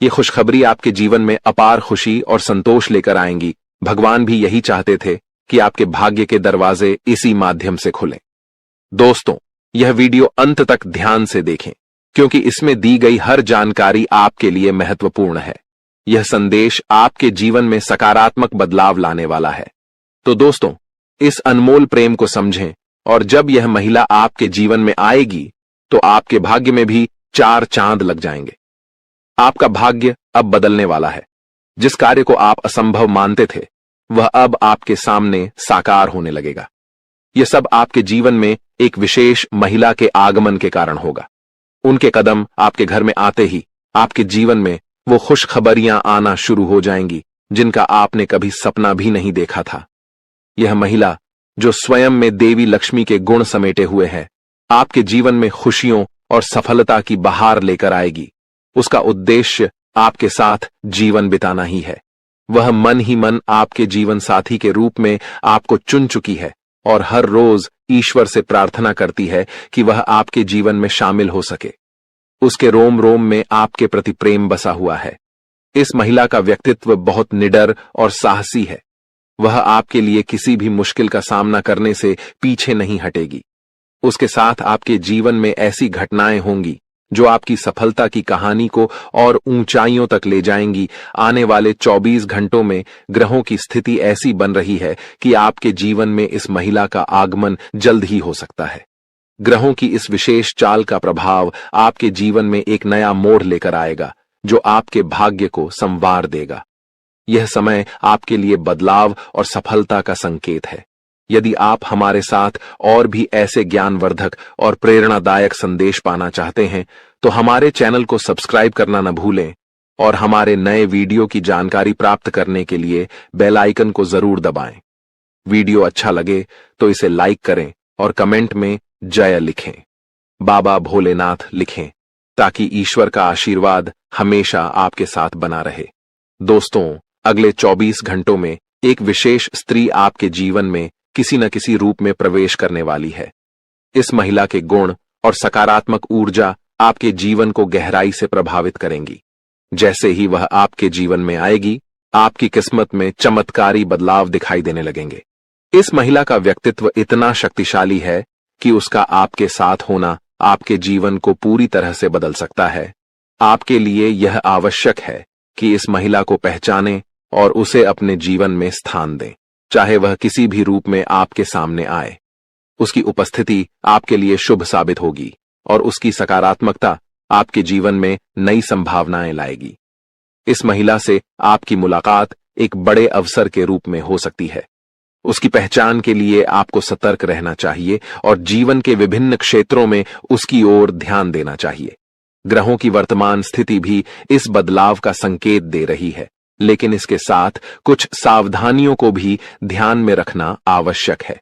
ये खुशखबरी आपके जीवन में अपार खुशी और संतोष लेकर आएंगी। भगवान भी यही चाहते थे कि आपके भाग्य के दरवाजे इसी माध्यम से खुलें। दोस्तों, यह वीडियो अंत तक ध्यान से देखें, क्योंकि इसमें दी गई हर जानकारी आपके लिए महत्वपूर्ण है। यह संदेश आपके जीवन में सकारात्मक बदलाव लाने वाला है। तो दोस्तों, इस अनमोल प्रेम को समझें, और जब यह महिला आपके जीवन में आएगी तो आपके भाग्य में भी 4 चांद लग जाएंगे। आपका भाग्य अब बदलने वाला है। जिस कार्य को आप असंभव मानते थे, वह अब आपके सामने साकार होने लगेगा। यह सब आपके जीवन में एक विशेष महिला के आगमन के कारण होगा। उनके कदम आपके घर में आते ही आपके जीवन में वो खुशखबरियां आना शुरू हो जाएंगी जिनका आपने कभी सपना भी नहीं देखा था। यह महिला, जो स्वयं में देवी लक्ष्मी के गुण समेटे हुए है, आपके जीवन में खुशियों और सफलता की बहार लेकर आएगी। उसका उद्देश्य आपके साथ जीवन बिताना ही है। वह मन ही मन आपके जीवन साथी के रूप में आपको चुन चुकी है और हर रोज ईश्वर से प्रार्थना करती है कि वह आपके जीवन में शामिल हो सके। उसके रोम रोम में आपके प्रति प्रेम बसा हुआ है। इस महिला का व्यक्तित्व बहुत निडर और साहसी है। वह आपके लिए किसी भी मुश्किल का सामना करने से पीछे नहीं हटेगी। उसके साथ आपके जीवन में ऐसी घटनाएं होंगी जो आपकी सफलता की कहानी को और ऊंचाइयों तक ले जाएंगी। आने वाले 24 घंटों में ग्रहों की स्थिति ऐसी बन रही है कि आपके जीवन में इस महिला का आगमन जल्द ही हो सकता है। ग्रहों की इस विशेष चाल का प्रभाव आपके जीवन में एक नया मोड़ लेकर आएगा, जो आपके भाग्य को संवार देगा। यह समय आपके लिए बदलाव और सफलता का संकेत है। यदि आप हमारे साथ और भी ऐसे ज्ञानवर्धक और प्रेरणादायक संदेश पाना चाहते हैं, तो हमारे चैनल को सब्सक्राइब करना न भूलें और हमारे नए वीडियो की जानकारी प्राप्त करने के लिए बेल आइकन को जरूर दबाएं। वीडियो अच्छा लगे तो इसे लाइक करें और कमेंट में जय लिखें, बाबा भोलेनाथ लिखें, ताकि ईश्वर का आशीर्वाद हमेशा आपके साथ बना रहे। दोस्तों, अगले 24 घंटों में एक विशेष स्त्री आपके जीवन में किसी न किसी रूप में प्रवेश करने वाली है। इस महिला के गुण और सकारात्मक ऊर्जा आपके जीवन को गहराई से प्रभावित करेंगी। जैसे ही वह आपके जीवन में आएगी, आपकी किस्मत में चमत्कारी बदलाव दिखाई देने लगेंगे। इस महिला का व्यक्तित्व इतना शक्तिशाली है कि उसका आपके साथ होना आपके जीवन को पूरी तरह से बदल सकता है। आपके लिए यह आवश्यक है कि इस महिला को पहचानें और उसे अपने जीवन में स्थान दें, चाहे वह किसी भी रूप में आपके सामने आए। उसकी उपस्थिति आपके लिए शुभ साबित होगी और उसकी सकारात्मकता आपके जीवन में नई संभावनाएं लाएगी। इस महिला से आपकी मुलाकात एक बड़े अवसर के रूप में हो सकती है। उसकी पहचान के लिए आपको सतर्क रहना चाहिए और जीवन के विभिन्न क्षेत्रों में उसकी ओर ध्यान देना चाहिए। ग्रहों की वर्तमान स्थिति भी इस बदलाव का संकेत दे रही है, लेकिन इसके साथ कुछ सावधानियों को भी ध्यान में रखना आवश्यक है।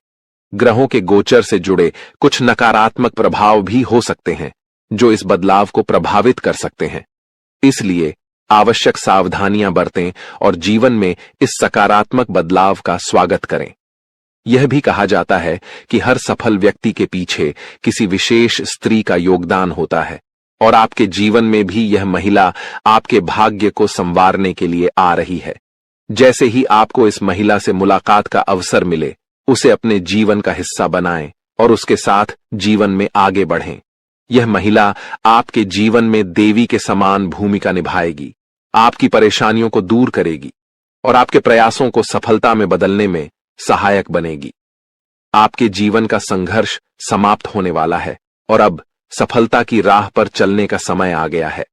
ग्रहों के गोचर से जुड़े कुछ नकारात्मक प्रभाव भी हो सकते हैं, जो इस बदलाव को प्रभावित कर सकते हैं। इसलिए आवश्यक सावधानियां बरतें और जीवन में इस सकारात्मक बदलाव का स्वागत करें। यह भी कहा जाता है कि हर सफल व्यक्ति के पीछे किसी विशेष स्त्री का योगदान होता है, और आपके जीवन में भी यह महिला आपके भाग्य को संवारने के लिए आ रही है। जैसे ही आपको इस महिला से मुलाकात का अवसर मिले, उसे अपने जीवन का हिस्सा बनाएं और उसके साथ जीवन में आगे बढ़ें। यह महिला आपके जीवन में देवी के समान भूमिका निभाएगी, आपकी परेशानियों को दूर करेगी और आपके प्रयासों को सफलता में बदलने में सहायक बनेगी। आपके जीवन का संघर्ष समाप्त होने वाला है और अब सफलता की राह पर चलने का समय आ गया है।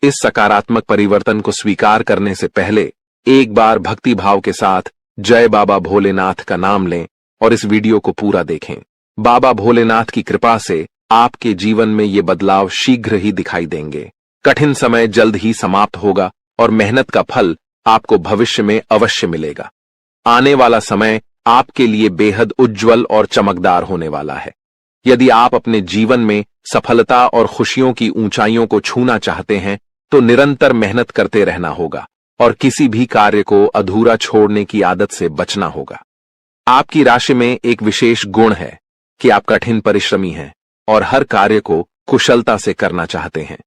इस सकारात्मक परिवर्तन को स्वीकार करने से पहले एक बार भक्ति भाव के साथ जय बाबा भोलेनाथ का नाम लें और इस वीडियो को पूरा देखें। बाबा भोलेनाथ की कृपा से आपके जीवन में ये बदलाव शीघ्र ही दिखाई देंगे। कठिन समय जल्द ही समाप्त होगा और मेहनत का फल आपको भविष्य में अवश्य मिलेगा। आने वाला समय आपके लिए बेहद उज्जवल और चमकदार होने वाला है। यदि आप अपने जीवन में सफलता और खुशियों की ऊंचाइयों को छूना चाहते हैं, तो निरंतर मेहनत करते रहना होगा और किसी भी कार्य को अधूरा छोड़ने की आदत से बचना होगा। आपकी राशि में एक विशेष गुण है कि आप कठिन परिश्रमी हैं और हर कार्य को कुशलता से करना चाहते हैं।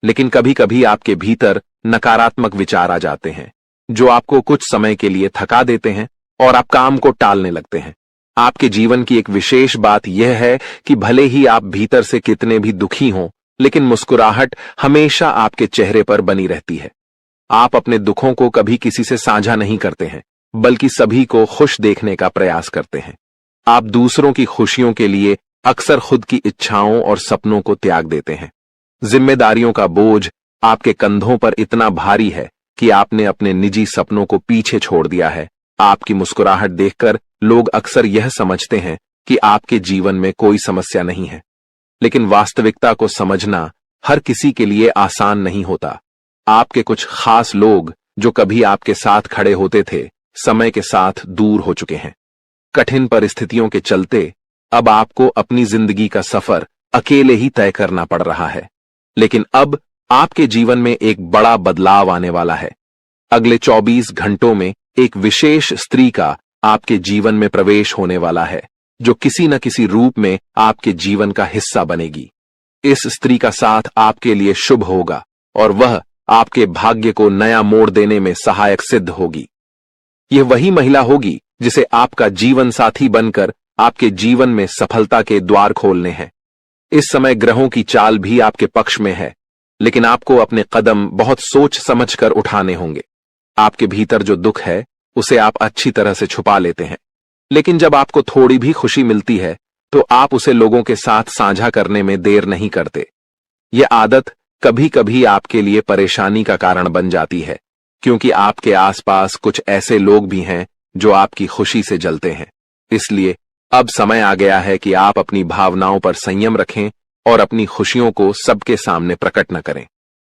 लेकिन कभी कभी आपके भीतर नकारात्मक विचार आ जाते हैं जो आपको कुछ समय के लिए थका देते हैं और आप काम को टालने लगते हैं। आपके जीवन की एक विशेष बात यह है कि भले ही आप भीतर से कितने भी दुखी हों, लेकिन मुस्कुराहट हमेशा आपके चेहरे पर बनी रहती है। आप अपने दुखों को कभी किसी से साझा नहीं करते हैं, बल्कि सभी को खुश देखने का प्रयास करते हैं। आप दूसरों की खुशियों के लिए अक्सर खुद की इच्छाओं और सपनों को त्याग देते हैं। जिम्मेदारियों का बोझ आपके कंधों पर इतना भारी है कि आपने अपने निजी सपनों को पीछे छोड़ दिया है। आपकी मुस्कुराहट देखकर लोग अक्सर यह समझते हैं कि आपके जीवन में कोई समस्या नहीं है, लेकिन वास्तविकता को समझना हर किसी के लिए आसान नहीं होता। आपके कुछ खास लोग जो कभी आपके साथ खड़े होते थे, समय के साथ दूर हो चुके हैं। कठिन परिस्थितियों के चलते अब आपको अपनी जिंदगी का सफर अकेले ही तय करना पड़ रहा है। लेकिन अब आपके जीवन में एक बड़ा बदलाव आने वाला है। अगले 24 घंटों में एक विशेष स्त्री का आपके जीवन में प्रवेश होने वाला है, जो किसी न किसी रूप में आपके जीवन का हिस्सा बनेगी। इस स्त्री का साथ आपके लिए शुभ होगा और वह आपके भाग्य को नया मोड़ देने में सहायक सिद्ध होगी। यह वही महिला होगी जिसे आपका जीवन साथी बनकर आपके जीवन में सफलता के द्वार खोलने हैं। इस समय ग्रहों की चाल भी आपके पक्ष में है, लेकिन आपको अपने कदम बहुत सोच समझकर उठाने होंगे। आपके भीतर जो दुख है उसे आप अच्छी तरह से छुपा लेते हैं, लेकिन जब आपको थोड़ी भी खुशी मिलती है तो आप उसे लोगों के साथ साझा करने में देर नहीं करते। यह आदत कभी कभी आपके लिए परेशानी का कारण बन जाती है, क्योंकि आपके आसपास कुछ ऐसे लोग भी हैं जो आपकी खुशी से जलते हैं। इसलिए अब समय आ गया है कि आप अपनी भावनाओं पर संयम रखें और अपनी खुशियों को सबके सामने प्रकट न करें।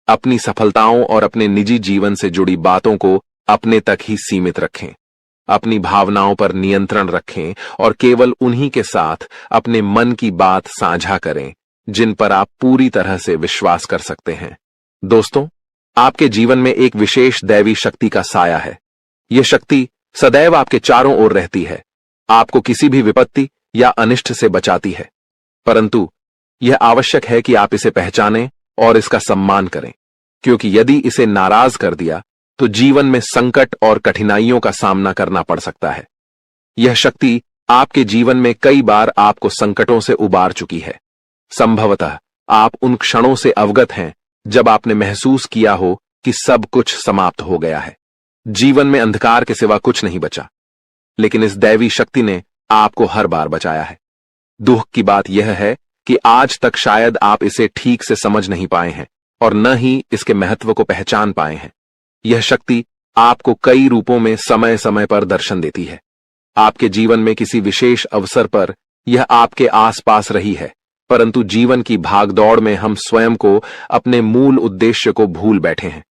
अपनी सफलताओं और अपने निजी जीवन से जुड़ी बातों को अपने तक ही सीमित रखें। अपनी भावनाओं पर नियंत्रण रखें और केवल उन्हीं के साथ अपने मन की बात साझा करें जिन पर आप पूरी तरह से विश्वास कर सकते हैं। दोस्तों, आपके जीवन में एक विशेष दैवी शक्ति का साया है। यह शक्ति सदैव आपके चारों ओर रहती है, आपको किसी भी विपत्ति या अनिष्ट से बचाती है। परंतु यह आवश्यक है कि आप इसे पहचानें और इसका सम्मान करें, क्योंकि यदि इसे नाराज कर दिया तो जीवन में संकट और कठिनाइयों का सामना करना पड़ सकता है। यह शक्ति आपके जीवन में कई बार आपको संकटों से उबार चुकी है। संभवतः आप उन क्षणों से अवगत हैं जब आपने महसूस किया हो कि सब कुछ समाप्त हो गया है, जीवन में अंधकार के सिवा कुछ नहीं बचा। लेकिन इस दैवी शक्ति ने आपको हर बार बचाया है। दुख की बात यह है कि आज तक शायद आप इसे ठीक से समझ नहीं पाए हैं और न ही इसके महत्व को पहचान पाए हैं। यह शक्ति आपको कई रूपों में समय समय पर दर्शन देती है। आपके जीवन में किसी विशेष अवसर पर यह आपके आसपास रही है, परंतु जीवन की भागदौड़ में हम स्वयं को, अपने मूल उद्देश्य को भूल बैठे हैं।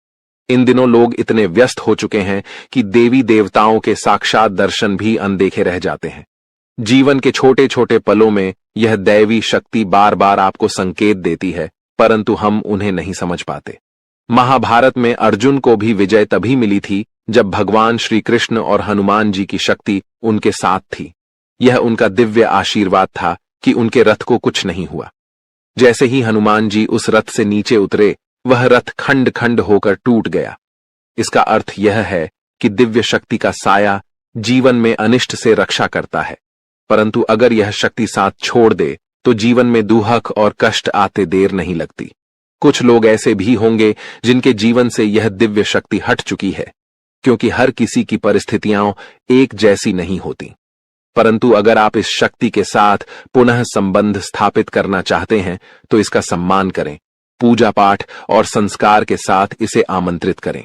इन दिनों लोग इतने व्यस्त हो चुके हैं कि देवी देवताओं के साक्षात दर्शन भी अनदेखे रह जाते हैं। जीवन के छोटे छोटे पलों में यह दैवी शक्ति बार बार आपको संकेत देती है, परंतु हम उन्हें नहीं समझ पाते। महाभारत में अर्जुन को भी विजय तभी मिली थी जब भगवान श्री कृष्ण और हनुमान जी की शक्ति उनके साथ थी। यह उनका दिव्य आशीर्वाद था कि उनके रथ को कुछ नहीं हुआ। जैसे ही हनुमान जी उस रथ से नीचे उतरे, वह रथ खंड खंड होकर टूट गया। इसका अर्थ यह है कि दिव्य शक्ति का साया जीवन में अनिष्ट से रक्षा करता है, परंतु अगर यह शक्ति साथ छोड़ दे तो जीवन में दुहक और कष्ट आते देर नहीं लगती। कुछ लोग ऐसे भी होंगे जिनके जीवन से यह दिव्य शक्ति हट चुकी है, क्योंकि हर किसी की परिस्थितियां एक जैसी नहीं होती। परंतु अगर आप इस शक्ति के साथ पुनः संबंध स्थापित करना चाहते हैं तो इसका सम्मान करें, पूजा पाठ और संस्कार के साथ इसे आमंत्रित करें।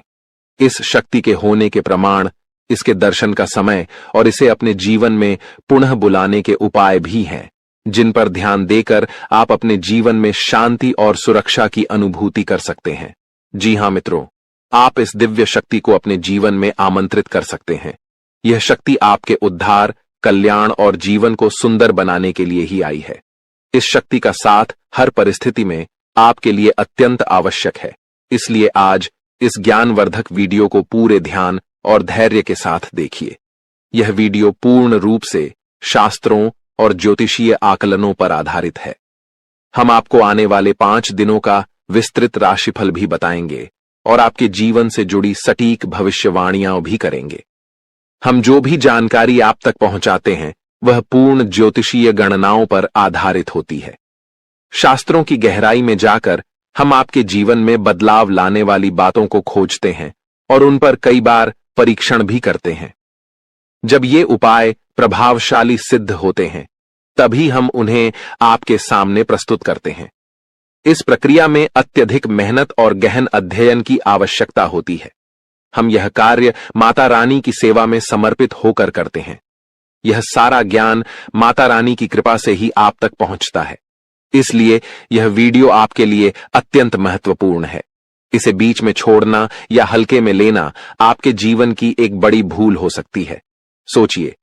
इस शक्ति के होने के प्रमाण, इसके दर्शन का समय और इसे अपने जीवन में पुनः बुलाने के उपाय भी हैं, जिन पर ध्यान देकर आप अपने जीवन में शांति और सुरक्षा की अनुभूति कर सकते हैं। जी हां मित्रों, आप इस दिव्य शक्ति को अपने जीवन में आमंत्रित कर सकते हैं। यह शक्ति आपके उद्धार, कल्याण और जीवन को सुंदर बनाने के लिए ही आई है। इस शक्ति का साथ हर परिस्थिति में आपके लिए अत्यंत आवश्यक है। इसलिए आज इस ज्ञानवर्धक वीडियो को पूरे ध्यान और धैर्य के साथ देखिए। यह वीडियो पूर्ण रूप से शास्त्रों और ज्योतिषीय आकलनों पर आधारित है। हम आपको आने वाले 5 दिनों का विस्तृत राशिफल भी बताएंगे और आपके जीवन से जुड़ी सटीक भविष्यवाणियां भी करेंगे। हम जो भी जानकारी आप तक पहुंचाते हैं वह पूर्ण ज्योतिषीय गणनाओं पर आधारित होती है। शास्त्रों की गहराई में जाकर हम आपके जीवन में बदलाव लाने वाली बातों को खोजते हैं और उन पर कई बार परीक्षण भी करते हैं। जब ये उपाय प्रभावशाली सिद्ध होते हैं तभी हम उन्हें आपके सामने प्रस्तुत करते हैं। इस प्रक्रिया में अत्यधिक मेहनत और गहन अध्ययन की आवश्यकता होती है। हम यह कार्य माता रानी की सेवा में समर्पित होकर करते हैं। यह सारा ज्ञान माता रानी की कृपा से ही आप तक पहुंचता है, इसलिए यह वीडियो आपके लिए अत्यंत महत्वपूर्ण है। इसे बीच में छोड़ना या हल्के में लेना आपके जीवन की एक बड़ी भूल हो सकती है। सोचिए,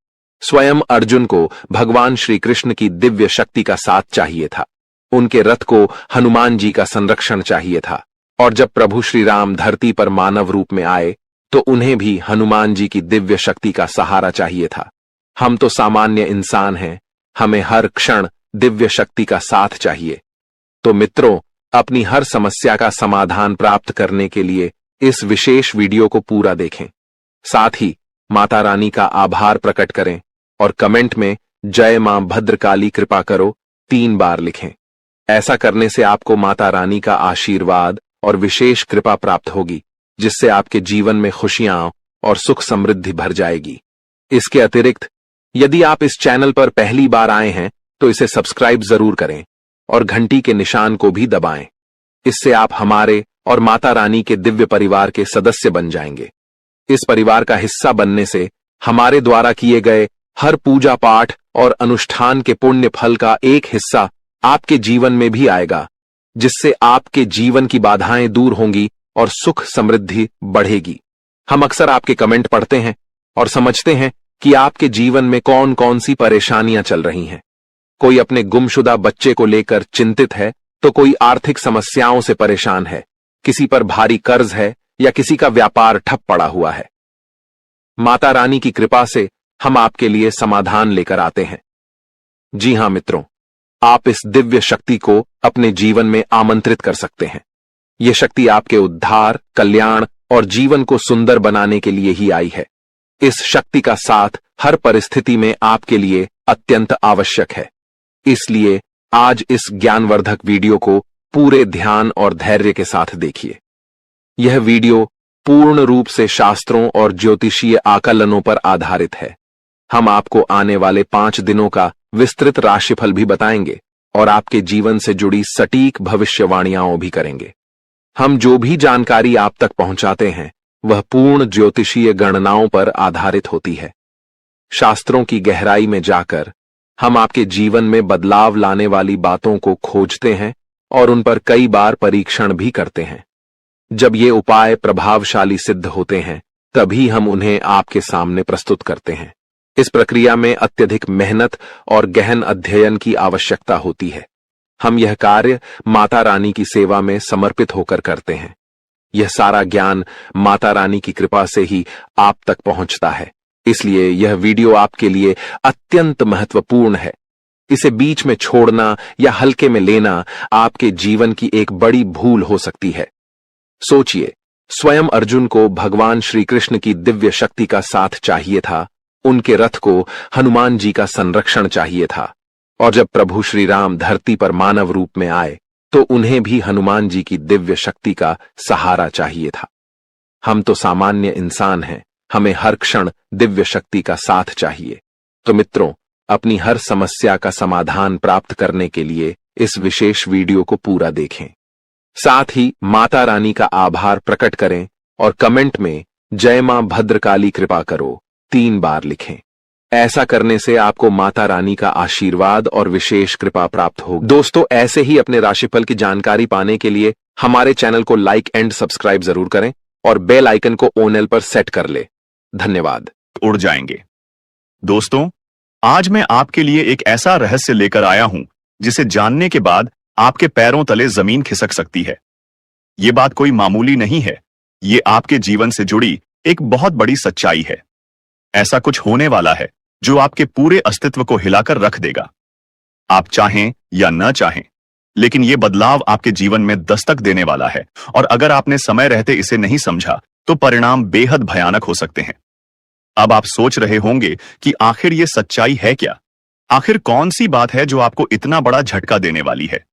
स्वयं अर्जुन को भगवान श्री कृष्ण की दिव्य शक्ति का साथ चाहिए था, उनके रथ को हनुमान जी का संरक्षण चाहिए था, और जब प्रभु श्री राम धरती पर मानव रूप में आए तो उन्हें भी हनुमान जी की दिव्य शक्ति का सहारा चाहिए था। हम तो सामान्य इंसान हैं, हमें हर क्षण दिव्य शक्ति का साथ चाहिए। तो मित्रों, अपनी हर समस्या का समाधान प्राप्त करने के लिए इस विशेष वीडियो को पूरा देखें। साथ ही माता रानी का आभार प्रकट करें और कमेंट में जय मां भद्रकाली कृपा करो 3 बार लिखें। ऐसा करने से आपको माता रानी का आशीर्वाद और विशेष कृपा प्राप्त होगी, जिससे आपके जीवन में खुशियां और सुख समृद्धि भर जाएगी। इसके अतिरिक्त यदि आप इस चैनल पर पहली बार आए हैं तो इसे सब्सक्राइब जरूर करें और घंटी के निशान को भी दबाएं। इससे आप हमारे और माता रानी के दिव्य परिवार के सदस्य बन जाएंगे। इस परिवार का हिस्सा बनने से हमारे द्वारा किए गए हर पूजा पाठ और अनुष्ठान के पुण्य फल का एक हिस्सा आपके जीवन में भी आएगा, जिससे आपके जीवन की बाधाएं दूर होंगी और सुख समृद्धि बढ़ेगी। हम अक्सर आपके कमेंट पढ़ते हैं और समझते हैं कि आपके जीवन में कौन कौन सी परेशानियां चल रही हैं। कोई अपने गुमशुदा बच्चे को लेकर चिंतित है, तो कोई आर्थिक समस्याओं से परेशान है, किसी पर भारी कर्ज है या किसी का व्यापार ठप पड़ा हुआ है। माता रानी की कृपा से हम आपके लिए समाधान लेकर आते हैं। जी हां मित्रों, आप इस दिव्य शक्ति को अपने जीवन में आमंत्रित कर सकते हैं। यह शक्ति आपके उद्धार, कल्याण और जीवन को सुंदर बनाने के लिए ही आई है। इस शक्ति का साथ हर परिस्थिति में आपके लिए अत्यंत आवश्यक है। इसलिए आज इस ज्ञानवर्धक वीडियो को पूरे ध्यान और धैर्य के साथ देखिए। यह वीडियो पूर्ण रूप से शास्त्रों और ज्योतिषीय आकलनों पर आधारित है। हम आपको आने वाले 5 दिनों का विस्तृत राशिफल भी बताएंगे और आपके जीवन से जुड़ी सटीक भविष्यवाणियां भी करेंगे। हम जो भी जानकारी आप तक पहुंचाते हैं वह पूर्ण ज्योतिषीय गणनाओं पर आधारित होती है। शास्त्रों की गहराई में जाकर हम आपके जीवन में बदलाव लाने वाली बातों को खोजते हैं और उन पर कई बार परीक्षण भी करते हैं। जब ये उपाय प्रभावशाली सिद्ध होते हैं तभी हम उन्हें आपके सामने प्रस्तुत करते हैं। इस प्रक्रिया में अत्यधिक मेहनत और गहन अध्ययन की आवश्यकता होती है। हम यह कार्य माता रानी की सेवा में समर्पित होकर करते हैं। यह सारा ज्ञान माता रानी की कृपा से ही आप तक पहुंचता है, इसलिए यह वीडियो आपके लिए अत्यंत महत्वपूर्ण है। इसे बीच में छोड़ना या हल्के में लेना आपके जीवन की एक बड़ी भूल हो सकती है। सोचिए, स्वयं अर्जुन को भगवान श्री कृष्ण की दिव्य शक्ति का साथ चाहिए था, उनके रथ को हनुमान जी का संरक्षण चाहिए था, और जब प्रभु श्री राम धरती पर मानव रूप में आए तो उन्हें भी हनुमान जी की दिव्य शक्ति का सहारा चाहिए था। हम तो सामान्य इंसान हैं, हमें हर क्षण दिव्य शक्ति का साथ चाहिए। तो मित्रों, अपनी हर समस्या का समाधान प्राप्त करने के लिए इस विशेष वीडियो को पूरा देखें। साथ ही माता रानी का आभार प्रकट करें और कमेंट में जय मां भद्रकाली कृपा करो 3 बार लिखें। ऐसा करने से आपको माता रानी का आशीर्वाद और विशेष कृपा प्राप्त होगी। दोस्तों, ऐसे ही अपने राशिफल की जानकारी पाने के लिए हमारे चैनल को लाइक एंड सब्सक्राइब जरूर करें और बेल आइकन को ऑल पर सेट कर ले। धन्यवाद। उड़ जाएंगे। दोस्तों, आज मैं आपके लिए एक ऐसा रहस्य लेकर आया हूं जिसे जानने के बाद आपके पैरों तले जमीन खिसक सकती है। ये बात कोई मामूली नहीं है, ये आपके जीवन से जुड़ी एक बहुत बड़ी सच्चाई है। ऐसा कुछ होने वाला है जो आपके पूरे अस्तित्व को हिलाकर रख देगा। आप चाहें या न चाहें, लेकिन ये बदलाव आपके जीवन में दस्तक देने वाला है, और अगर आपने समय रहते इसे नहीं समझा तो परिणाम बेहद भयानक हो सकते हैं। अब आप सोच रहे होंगे कि आखिर ये सच्चाई है क्या? आखिर कौन सी बात है जो आपको इतना बड़ा झटका देने वाली है?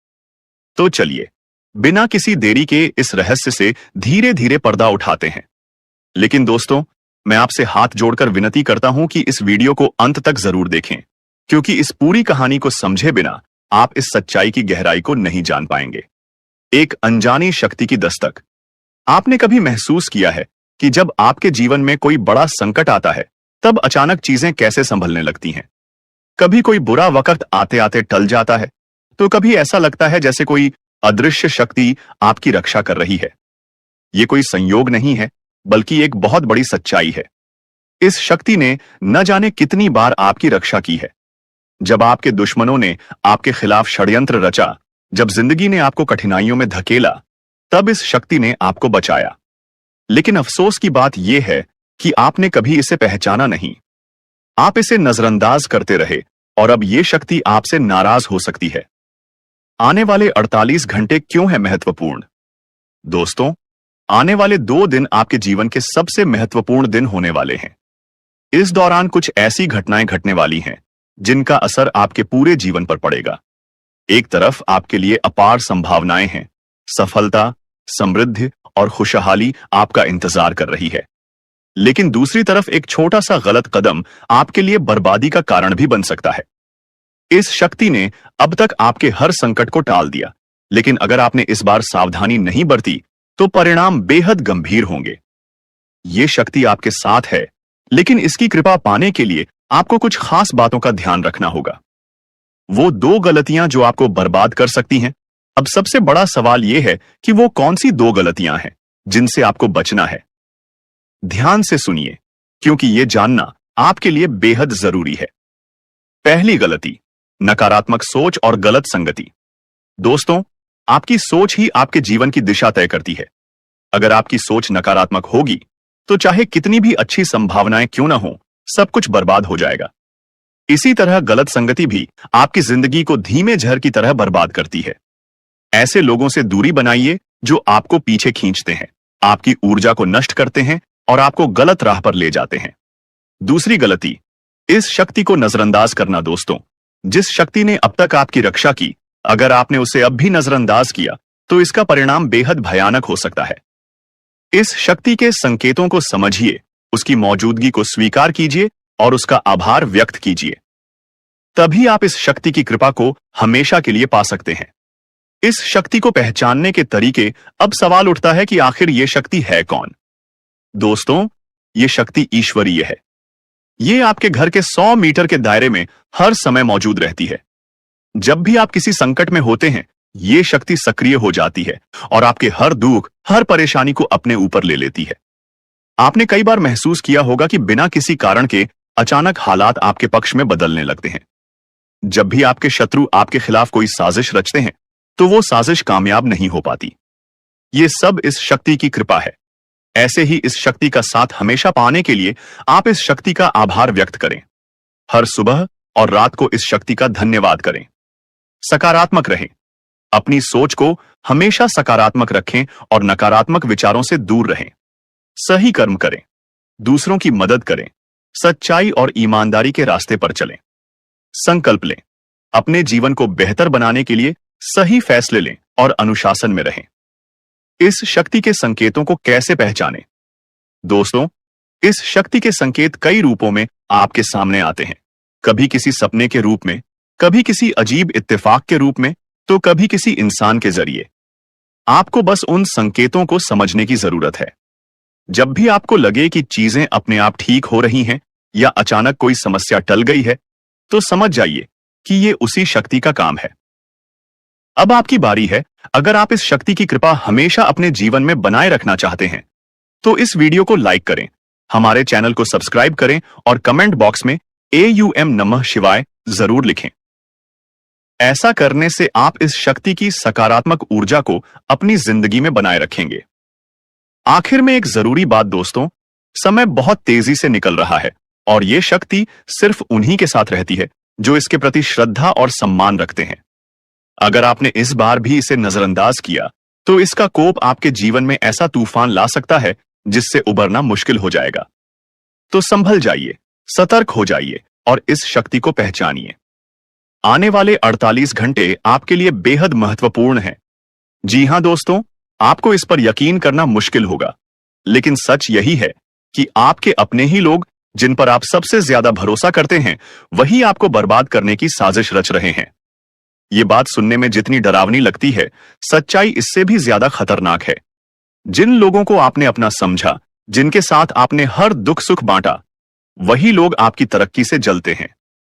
तो चलिए, बिना किसी देरी के इस रहस्य से धीरे धीरे पर्दा उठाते हैं। लेकिन दोस्तों, मैं आपसे हाथ जोड़कर विनती करता हूं कि इस वीडियो को अंत तक जरूर देखें, क्योंकि इस पूरी कहानी को समझे बिना आप इस सच्चाई की गहराई को नहीं जान पाएंगे। एक अनजानी शक्ति की दस्तक। आपने कभी महसूस किया है कि जब आपके जीवन में कोई बड़ा संकट आता है, तब अचानक चीजें कैसे संभलने लगती हैं? कभी कोई बुरा वक्त आते आते टल जाता है, तो कभी ऐसा लगता है जैसे कोई अदृश्य शक्ति आपकी रक्षा कर रही है। ये कोई संयोग नहीं है, बल्कि एक बहुत बड़ी सच्चाई है। इस शक्ति ने न जाने कितनी बार आपकी रक्षा की है। जब आपके दुश्मनों ने आपके खिलाफ षड्यंत्र रचा, जब जिंदगी ने आपको कठिनाइयों में धकेला, तब इस शक्ति ने आपको बचाया। लेकिन अफसोस की बात यह है कि आपने कभी इसे पहचाना नहीं। आप इसे नजरअंदाज करते रहे, और अब यह शक्ति आपसे नाराज हो सकती है। आने वाले 48 घंटे क्यों है महत्वपूर्ण? दोस्तों, आने वाले 2 दिन आपके जीवन के सबसे महत्वपूर्ण दिन होने वाले हैं। इस दौरान कुछ ऐसी घटनाएं घटने वाली हैं जिनका असर आपके पूरे जीवन पर पड़ेगा। एक तरफ आपके लिए अपार संभावनाएं हैं, सफलता, समृद्धि और खुशहाली आपका इंतजार कर रही है। लेकिन दूसरी तरफ एक छोटा सा गलत कदम आपके लिए बर्बादी का कारण भी बन सकता है। इस शक्ति ने अब तक आपके हर संकट को टाल दिया, लेकिन अगर आपने इस बार सावधानी नहीं बरती तो परिणाम बेहद गंभीर होंगे। यह शक्ति आपके साथ है, लेकिन इसकी कृपा पाने के लिए आपको कुछ खास बातों का ध्यान रखना होगा। वो 2 गलतियां जो आपको बर्बाद कर सकती हैं। अब सबसे बड़ा सवाल यह है कि वो कौन सी 2 गलतियां हैं जिनसे आपको बचना है। ध्यान से सुनिए, क्योंकि यह जानना आपके लिए बेहद जरूरी है। पहली गलती, नकारात्मक सोच और गलत संगति। दोस्तों, आपकी सोच ही आपके जीवन की दिशा तय करती है। अगर आपकी सोच नकारात्मक होगी तो चाहे कितनी भी अच्छी संभावनाएं क्यों ना हो, सब कुछ बर्बाद हो जाएगा। इसी तरह गलत संगति भी आपकी जिंदगी को धीमे जहर की तरह बर्बाद करती है। ऐसे लोगों से दूरी बनाइए जो आपको पीछे खींचते हैं, आपकी ऊर्जा को नष्ट करते हैं और आपको गलत राह पर ले जाते हैं। दूसरी गलती, इस शक्ति को नजरअंदाज करना। दोस्तों, जिस शक्ति ने अब तक आपकी रक्षा की, अगर आपने उसे अब भी नजरअंदाज किया तो इसका परिणाम बेहद भयानक हो सकता है। इस शक्ति के संकेतों को समझिए, उसकी मौजूदगी को स्वीकार कीजिए और उसका आभार व्यक्त कीजिए। तभी आप इस शक्ति की कृपा को हमेशा के लिए पा सकते हैं। इस शक्ति को पहचानने के तरीके। अब सवाल उठता है कि आखिर यह शक्ति है कौन? दोस्तों, यह शक्ति ईश्वरीय है। यह आपके घर के 100 मीटर के दायरे में हर समय मौजूद रहती है। जब भी आप किसी संकट में होते हैं, यह शक्ति सक्रिय हो जाती है और आपके हर दुख, हर परेशानी को अपने ऊपर ले लेती है। आपने कई बार महसूस किया होगा कि बिना किसी कारण के अचानक हालात आपके पक्ष में बदलने लगते हैं। जब भी आपके शत्रु आपके खिलाफ कोई साजिश रचते हैं, तो वो साजिश कामयाब नहीं हो पाती। ये सब इस शक्ति की कृपा है। ऐसे ही इस शक्ति का साथ हमेशा पाने के लिए आप इस शक्ति का आभार व्यक्त करें। हर सुबह और रात को इस शक्ति का धन्यवाद करें। सकारात्मक रहें। अपनी सोच को हमेशा सकारात्मक रखें और नकारात्मक विचारों से दूर रहें। सही कर्म करें, दूसरों की मदद करें, सच्चाई और ईमानदारी के रास्ते पर चलें। संकल्प लें, अपने जीवन को बेहतर बनाने के लिए सही फैसले लें और अनुशासन में रहें। इस शक्ति के संकेतों को कैसे पहचानें? दोस्तों, इस शक्ति के संकेत कई रूपों में आपके सामने आते हैं। कभी किसी सपने के रूप में, कभी किसी अजीब इत्तेफाक के रूप में, तो कभी किसी इंसान के जरिए। आपको बस उन संकेतों को समझने की जरूरत है। जब भी आपको लगे कि चीजें अपने आप ठीक हो रही हैं या अचानक कोई समस्या टल गई है, तो समझ जाइए कि ये उसी शक्ति का काम है। अब आपकी बारी है। अगर आप इस शक्ति की कृपा हमेशा अपने जीवन में बनाए रखना चाहते हैं, तो इस वीडियो को लाइक करें, हमारे चैनल को सब्सक्राइब करें और कमेंट बॉक्स में AUM नमः शिवाय जरूर लिखें। ऐसा करने से आप इस शक्ति की सकारात्मक ऊर्जा को अपनी जिंदगी में बनाए रखेंगे। आखिर में एक जरूरी बात दोस्तों, समय बहुत तेजी से निकल रहा है और यह शक्ति सिर्फ उन्हीं के साथ रहती है जो इसके प्रति श्रद्धा और सम्मान रखते हैं। अगर आपने इस बार भी इसे नजरअंदाज किया तो इसका कोप आपके जीवन में ऐसा तूफान ला सकता है जिससे उबरना मुश्किल हो जाएगा। तो संभल जाइए, सतर्क हो जाइए और इस शक्ति को पहचानिए। आने वाले 48 घंटे आपके लिए बेहद महत्वपूर्ण हैं। जी हां दोस्तों, आपको इस पर यकीन करना मुश्किल होगा, लेकिन सच यही है कि आपके अपने ही लोग जिन पर आप सबसे ज्यादा भरोसा करते हैं, वही आपको बर्बाद करने की साजिश रच रहे हैं। ये बात सुनने में जितनी डरावनी लगती है, सच्चाई इससे भी ज्यादा खतरनाक है। जिन लोगों को आपने अपना समझा, जिनके साथ आपने हर दुख सुख बांटा, वही लोग आपकी तरक्की से जलते हैं।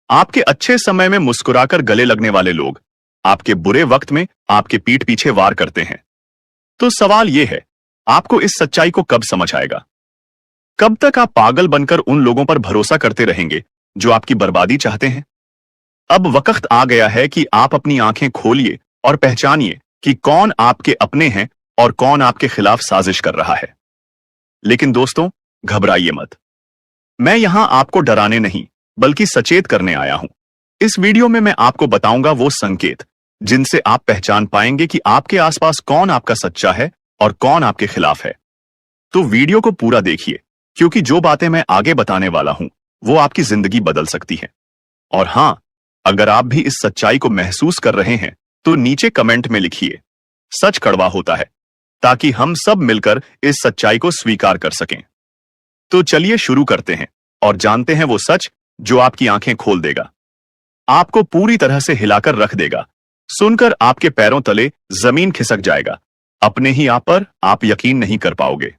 आपके अच्छे समय में मुस्कुराकर गले लगने वाले लोग आपके बुरे वक्त में आपके पीठ पीछे वार करते हैं। तो सवाल यह है, आपको इस सच्चाई को कब समझ आएगा? कब तक आप पागल बनकर उन लोगों पर भरोसा करते रहेंगे जो आपकी बर्बादी चाहते हैं? अब वक्त आ गया है कि आप अपनी आंखें खोलिए और पहचानिए कि कौन आपके अपने हैं और कौन आपके खिलाफ साजिश कर रहा है। लेकिन दोस्तों, घबराइए मत। मैं यहां आपको डराने नहीं, बल्कि सचेत करने आया हूं। इस वीडियो में मैं आपको बताऊंगा वो संकेत जिनसे आप पहचान पाएंगे कि आपके आसपास कौन आपका सच्चा है और कौन आपके खिलाफ है। तो वीडियो को पूरा देखिए, क्योंकि जो बातें मैं आगे बताने वाला हूं वो आपकी जिंदगी बदल सकती है। और हां, अगर आप भी इस सच्चाई को महसूस कर रहे हैं तो नीचे कमेंट में लिखिए, सच कड़वा होता है, ताकि हम सब मिलकर इस सच्चाई को स्वीकार कर सकें। तो चलिए शुरू करते हैं और जानते हैं वो सच जो आपकी आंखें खोल देगा, आपको पूरी तरह से हिलाकर रख देगा। सुनकर आपके पैरों तले जमीन खिसक जाएगा। अपने ही आप पर आप यकीन नहीं कर पाओगे।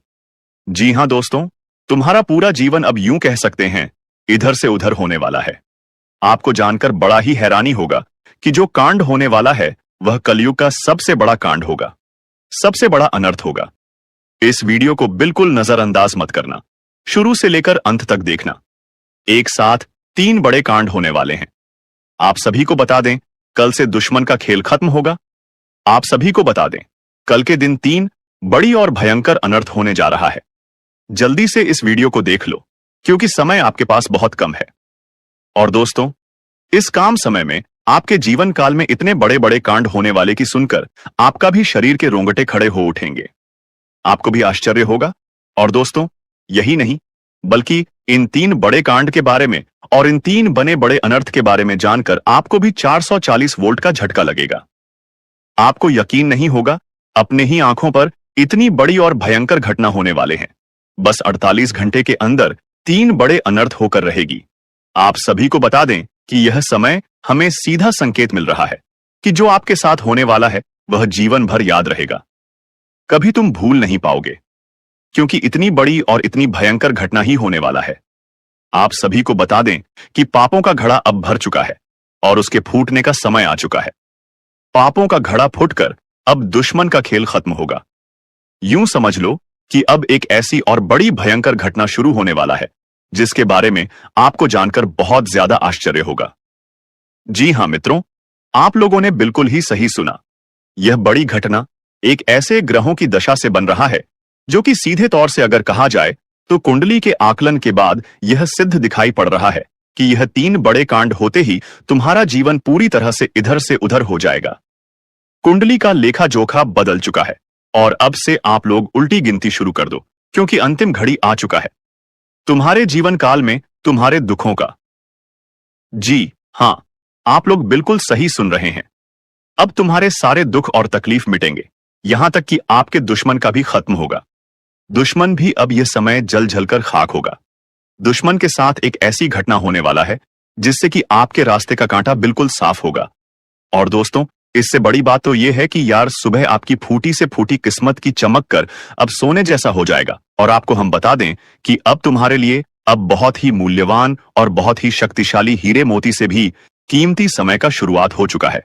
जी हां दोस्तों, तुम्हारा पूरा जीवन अब यूं कह सकते हैं इधर से उधर होने वाला है। आपको जानकर बड़ा ही हैरानी होगा कि जो कांड होने वाला है वह कलयुग का सबसे बड़ा कांड होगा, सबसे बड़ा अनर्थ होगा। इस वीडियो को बिल्कुल नजरअंदाज मत करना, शुरू से लेकर अंत तक देखना। एक साथ 3 बड़े कांड होने वाले हैं। आप सभी को बता दें, कल से दुश्मन का खेल खत्म होगा। आप सभी को बता दें, कल के दिन 3 बड़ी और भयंकर अनर्थ होने जा रहा है। जल्दी से इस वीडियो को देख लो, क्योंकि समय आपके पास बहुत कम है। और दोस्तों, इस काम समय में आपके जीवन काल में इतने बड़े बड़े कांड होने वाले की सुनकर आपका भी शरीर के रोंगटे खड़े हो उठेंगे। आपको भी आश्चर्य होगा। और दोस्तों, यही नहीं, बल्कि इन 3 बड़े कांड के बारे में और इन 3 बने बड़े अनर्थ के बारे में जानकर आपको भी 440 वोल्ट का झटका लगेगा। आपको यकीन नहीं होगा, अपने ही आंखों पर इतनी बड़ी और भयंकर घटना होने वाले हैं। बस 48 घंटे के अंदर 3 बड़े अनर्थ होकर रहेगी। आप सभी को बता दें कि यह समय हमें सीधा संकेत मिल रहा है कि जो आपके साथ होने वाला है वह जीवन भर याद रहेगा। कभी तुम भूल नहीं पाओगे, क्योंकि इतनी बड़ी और इतनी भयंकर घटना ही होने वाला है। आप सभी को बता दें कि पापों का घड़ा अब भर चुका है और उसके फूटने का समय आ चुका है। पापों का घड़ा फूटकर अब दुश्मन का खेल खत्म होगा। यूं समझ लो कि अब एक ऐसी और बड़ी भयंकर घटना शुरू होने वाला है जिसके बारे में आपको जानकर बहुत ज्यादा आश्चर्य होगा। जी हां मित्रों, आप लोगों ने बिल्कुल ही सही सुना। यह बड़ी घटना एक ऐसे ग्रहों की दशा से बन रहा है जो कि सीधे तौर से अगर कहा जाए तो कुंडली के आकलन के बाद यह सिद्ध दिखाई पड़ रहा है कि यह 3 बड़े कांड होते ही तुम्हारा जीवन पूरी तरह से इधर से उधर हो जाएगा। कुंडली का लेखा जोखा बदल चुका है और अब से आप लोग उल्टी गिनती शुरू कर दो, क्योंकि अंतिम घड़ी आ चुका है तुम्हारे जीवन काल में तुम्हारे दुखों का। जी हां, आप लोग बिल्कुल सही सुन रहे हैं। अब तुम्हारे सारे दुख और तकलीफ मिटेंगे, यहां तक कि आपके दुश्मन का भी खत्म होगा। दुश्मन भी अब यह समय जल जलकर खाक होगा। दुश्मन के साथ एक ऐसी घटना होने वाला है जिससे कि आपके रास्ते का कांटा बिल्कुल साफ होगा। और दोस्तों, इससे बड़ी बात तो यह है कि यार, सुबह आपकी फूटी से फूटी किस्मत की चमक कर अब सोने जैसा हो जाएगा। और आपको हम बता दें कि अब तुम्हारे लिए अब बहुत ही मूल्यवान और बहुत ही शक्तिशाली हीरे मोती से भी कीमती समय का शुरुआत हो चुका है।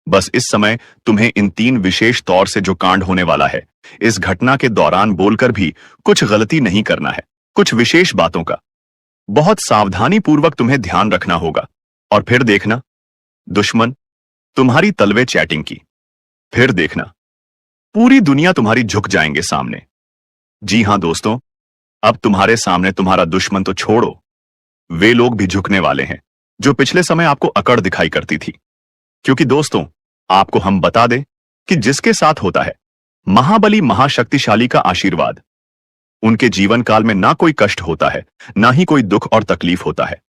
बस इस समय तुम्हें इन 3 विशेष तौर से जो कांड होने वाला है, इस घटना के दौरान बोलकर भी कुछ गलती नहीं करना है। कुछ विशेष बातों का बहुत सावधानी पूर्वक तुम्हें ध्यान रखना होगा। और फिर देखना, दुश्मन तुम्हारी तलवे चैटिंग की। फिर देखना, पूरी दुनिया तुम्हारी झुक जाएंगे सामने। जी हां दोस्तों, अब तुम्हारे सामने तुम्हारा दुश्मन तो छोड़ो, वे लोग भी झुकने वाले हैं जो पिछले समय आपको अकड़ दिखाई करती थी। क्योंकि दोस्तों, आपको हम बता दें कि जिसके साथ होता है महाबली महाशक्तिशाली का आशीर्वाद, उनके जीवन काल में ना कोई कष्ट होता है, ना ही कोई दुख और तकलीफ होता है।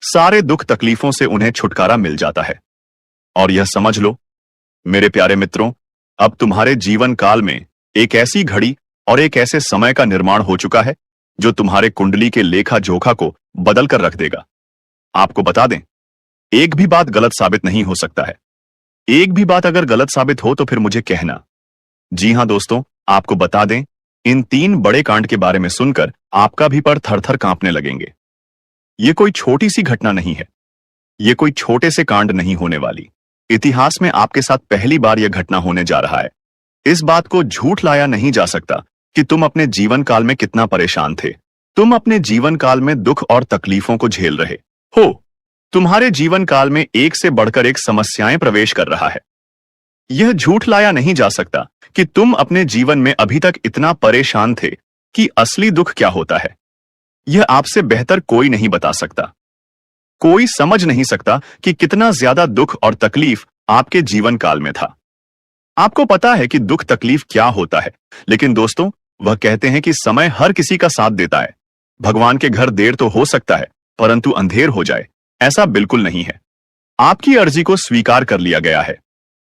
सारे दुख तकलीफों से उन्हें छुटकारा मिल जाता है। और यह समझ लो मेरे प्यारे मित्रों, अब तुम्हारे जीवन काल में एक ऐसी घड़ी और एक ऐसे समय का निर्माण हो चुका है जो तुम्हारे कुंडली के लेखा जोखा को बदल कर रख देगा। आपको बता दें, एक भी बात गलत साबित नहीं हो सकता है। एक भी बात अगर गलत साबित हो तो फिर मुझे कहना। जी हां दोस्तों, आपको बता दें, इन 3 बड़े कांड के बारे में सुनकर आपका भी पर थर-थर कांपने लगेंगे। ये कोई छोटी सी घटना नहीं है, ये कोई छोटे से कांड नहीं होने वाली। इतिहास में आपके साथ पहली बार यह घटना होने जा रहा है। इस बात को झूठ लाया नहीं जा सकता कि तुम अपने जीवन काल में कितना परेशान थे। तुम अपने जीवन काल में दुख और तकलीफों को झेल रहे हो। तुम्हारे जीवन काल में एक से बढ़कर एक समस्याएं प्रवेश कर रहा है। यह झूठ लाया नहीं जा सकता कि तुम अपने जीवन में अभी तक इतना परेशान थे कि असली दुख क्या होता है यह आपसे बेहतर कोई नहीं बता सकता। कोई समझ नहीं सकता कि कितना ज्यादा दुख और तकलीफ आपके जीवन काल में था। आपको पता है कि दुख तकलीफ क्या होता है, लेकिन दोस्तों, वह कहते हैं कि समय हर किसी का साथ देता है। भगवान के घर देर तो हो सकता है, परंतु अंधेर हो जाए ऐसा बिल्कुल नहीं है। आपकी अर्जी को स्वीकार कर लिया गया है।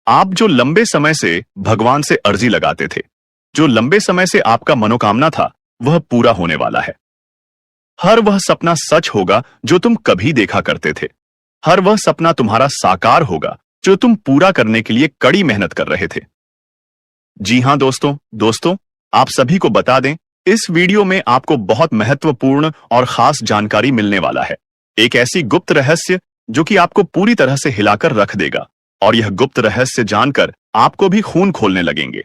आप जो लंबे समय से भगवान से अर्जी लगाते थे, जो लंबे समय से आपका मनोकामना था, वह पूरा होने वाला है। हर वह सपना सच होगा जो तुम कभी देखा करते थे। हर वह सपना तुम्हारा साकार होगा जो तुम पूरा करने के लिए कड़ी मेहनत कर रहे थे। जी हां दोस्तों, आप सभी को बता दें, इस वीडियो में आपको बहुत महत्वपूर्ण और खास जानकारी मिलने वाला है। एक ऐसी गुप्त रहस्य जो कि आपको पूरी तरह से हिलाकर रख देगा, और यह गुप्त रहस्य जानकर आपको भी खून खोलने लगेंगे।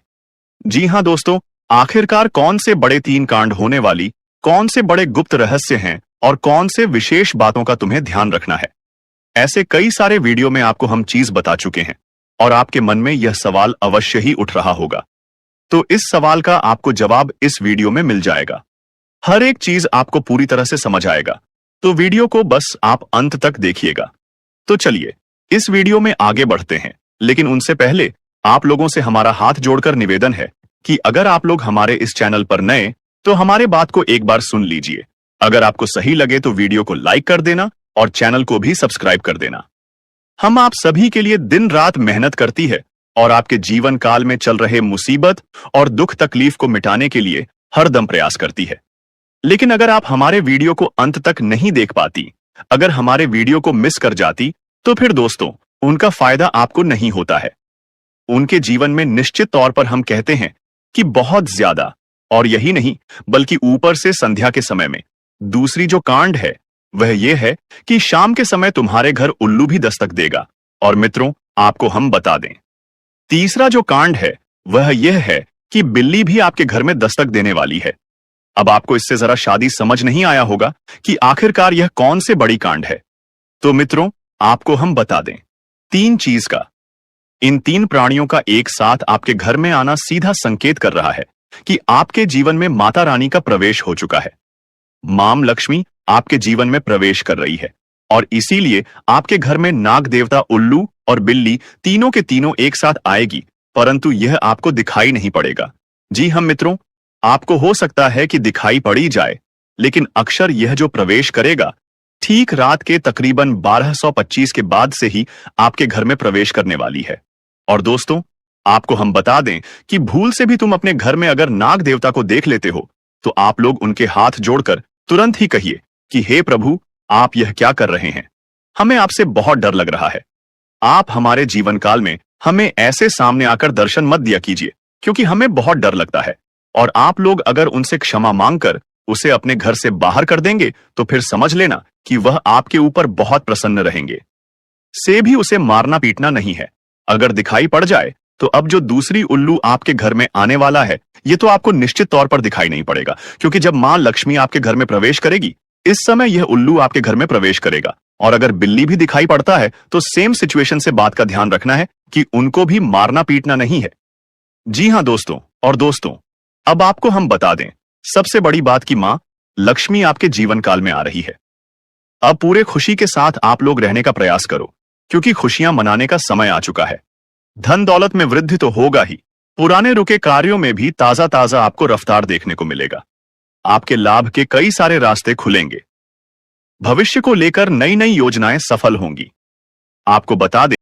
जी हां दोस्तों, आखिरकार कौन से बड़े 3 कांड होने वाली, कौन से बड़े गुप्त रहस्य हैं और कौन से विशेष बातों का तुम्हें ध्यान रखना है। ऐसे कई सारे वीडियो में आपको हम चीज बता चुके हैं और आपके मन में यह सवाल अवश्य ही उठ रहा होगा। तो इस सवाल का आपको जवाब इस वीडियो में मिल जाएगा। हर एक चीज आपको पूरी तरह से समझ आएगा, तो वीडियो को बस आप अंत तक देखिएगा। तो चलिए इस वीडियो में आगे बढ़ते हैं, लेकिन उनसे पहले आप लोगों से हमारा हाथ जोड़कर निवेदन है कि अगर आप लोग हमारे इस चैनल पर नए तो हमारे बात को एक बार सुन लीजिए। अगर आपको सही लगे तो वीडियो को लाइक कर देना और चैनल को भी सब्सक्राइब कर देना। हम आप सभी के लिए दिन रात मेहनत करती है और आपके जीवन काल में चल रहे मुसीबत और दुख तकलीफ को मिटाने के लिए हरदम प्रयास करती है। लेकिन अगर आप हमारे वीडियो को अंत तक नहीं देख पाती, अगर हमारे वीडियो को मिस कर जाती, तो फिर दोस्तों उनका फायदा आपको नहीं होता है। उनके जीवन में निश्चित तौर पर हम कहते हैं कि बहुत ज्यादा, और यही नहीं बल्कि ऊपर से संध्या के समय में दूसरी जो कांड है वह यह है कि शाम के समय तुम्हारे घर उल्लू भी दस्तक देगा। और मित्रों, आपको हम बता दें, तीसरा जो कांड है वह यह है कि बिल्ली भी आपके घर में दस्तक देने वाली है। अब आपको इससे जरा शादी समझ नहीं आया होगा कि आखिरकार यह कौन से बड़ी कांड है। तो मित्रों, आपको हम बता दें, 3 चीज का, इन 3 प्राणियों का एक साथ आपके घर में आना सीधा संकेत कर रहा है कि आपके जीवन में माता रानी का प्रवेश हो चुका है। मां लक्ष्मी आपके जीवन में प्रवेश कर रही है और इसीलिए आपके घर में नाग देवता उल्लू और बिल्ली तीनों के तीनों एक साथ आएगी, परंतु यह आपको दिखाई नहीं पड़ेगा। जी हम मित्रों, आपको हो सकता है कि दिखाई पड़ी जाए, लेकिन अक्षर यह जो प्रवेश करेगा ठीक रात के तकरीबन 1225 के बाद से ही आपके घर में प्रवेश करने वाली है। और दोस्तों, आपको हम बता दें कि भूल से भी तुम अपने घर में अगर नाग देवता को देख लेते हो तो आप लोग उनके हाथ जोड़कर तुरंत ही कहिए कि हे प्रभु, आप यह क्या कर रहे हैं, हमें आपसे बहुत डर लग रहा है। आप हमारे जीवन काल में हमें ऐसे सामने आकर दर्शन मत दिया कीजिए, क्योंकि हमें बहुत डर लगता है। और आप लोग अगर उनसे क्षमा मांगकर उसे अपने घर से बाहर कर देंगे तो फिर समझ लेना कि वह आपके ऊपर बहुत प्रसन्न रहेंगे। से भी उसे मारना पीटना नहीं है। अगर दिखाई पड़ जाए तो अब जो दूसरी उल्लू आपके घर में आने वाला है, ये तो आपको निश्चित तौर पर दिखाई नहीं पड़ेगा, क्योंकि जब मां लक्ष्मी आपके घर में प्रवेश करेगी, इस समय यह उल्लू आपके घर में प्रवेश करेगा। और अगर बिल्ली भी दिखाई पड़ता है तो सेम सिचुएशन से बात का ध्यान रखना है कि उनको भी मारना पीटना नहीं है। जी हां दोस्तों, और दोस्तों अब आपको हम बता दें सबसे बड़ी बात कि मां लक्ष्मी आपके जीवन काल में आ रही है। अब पूरे खुशी के साथ आप लोग रहने का प्रयास करो, क्योंकि खुशियां मनाने का समय आ चुका है। धन दौलत में वृद्धि तो होगा ही, पुराने रुके कार्यों में भी ताजा ताजा आपको रफ्तार देखने को मिलेगा। आपके लाभ के कई सारे रास्ते खुलेंगे। भविष्य को लेकर नई नई योजनाएं सफल होंगी। आपको बता दें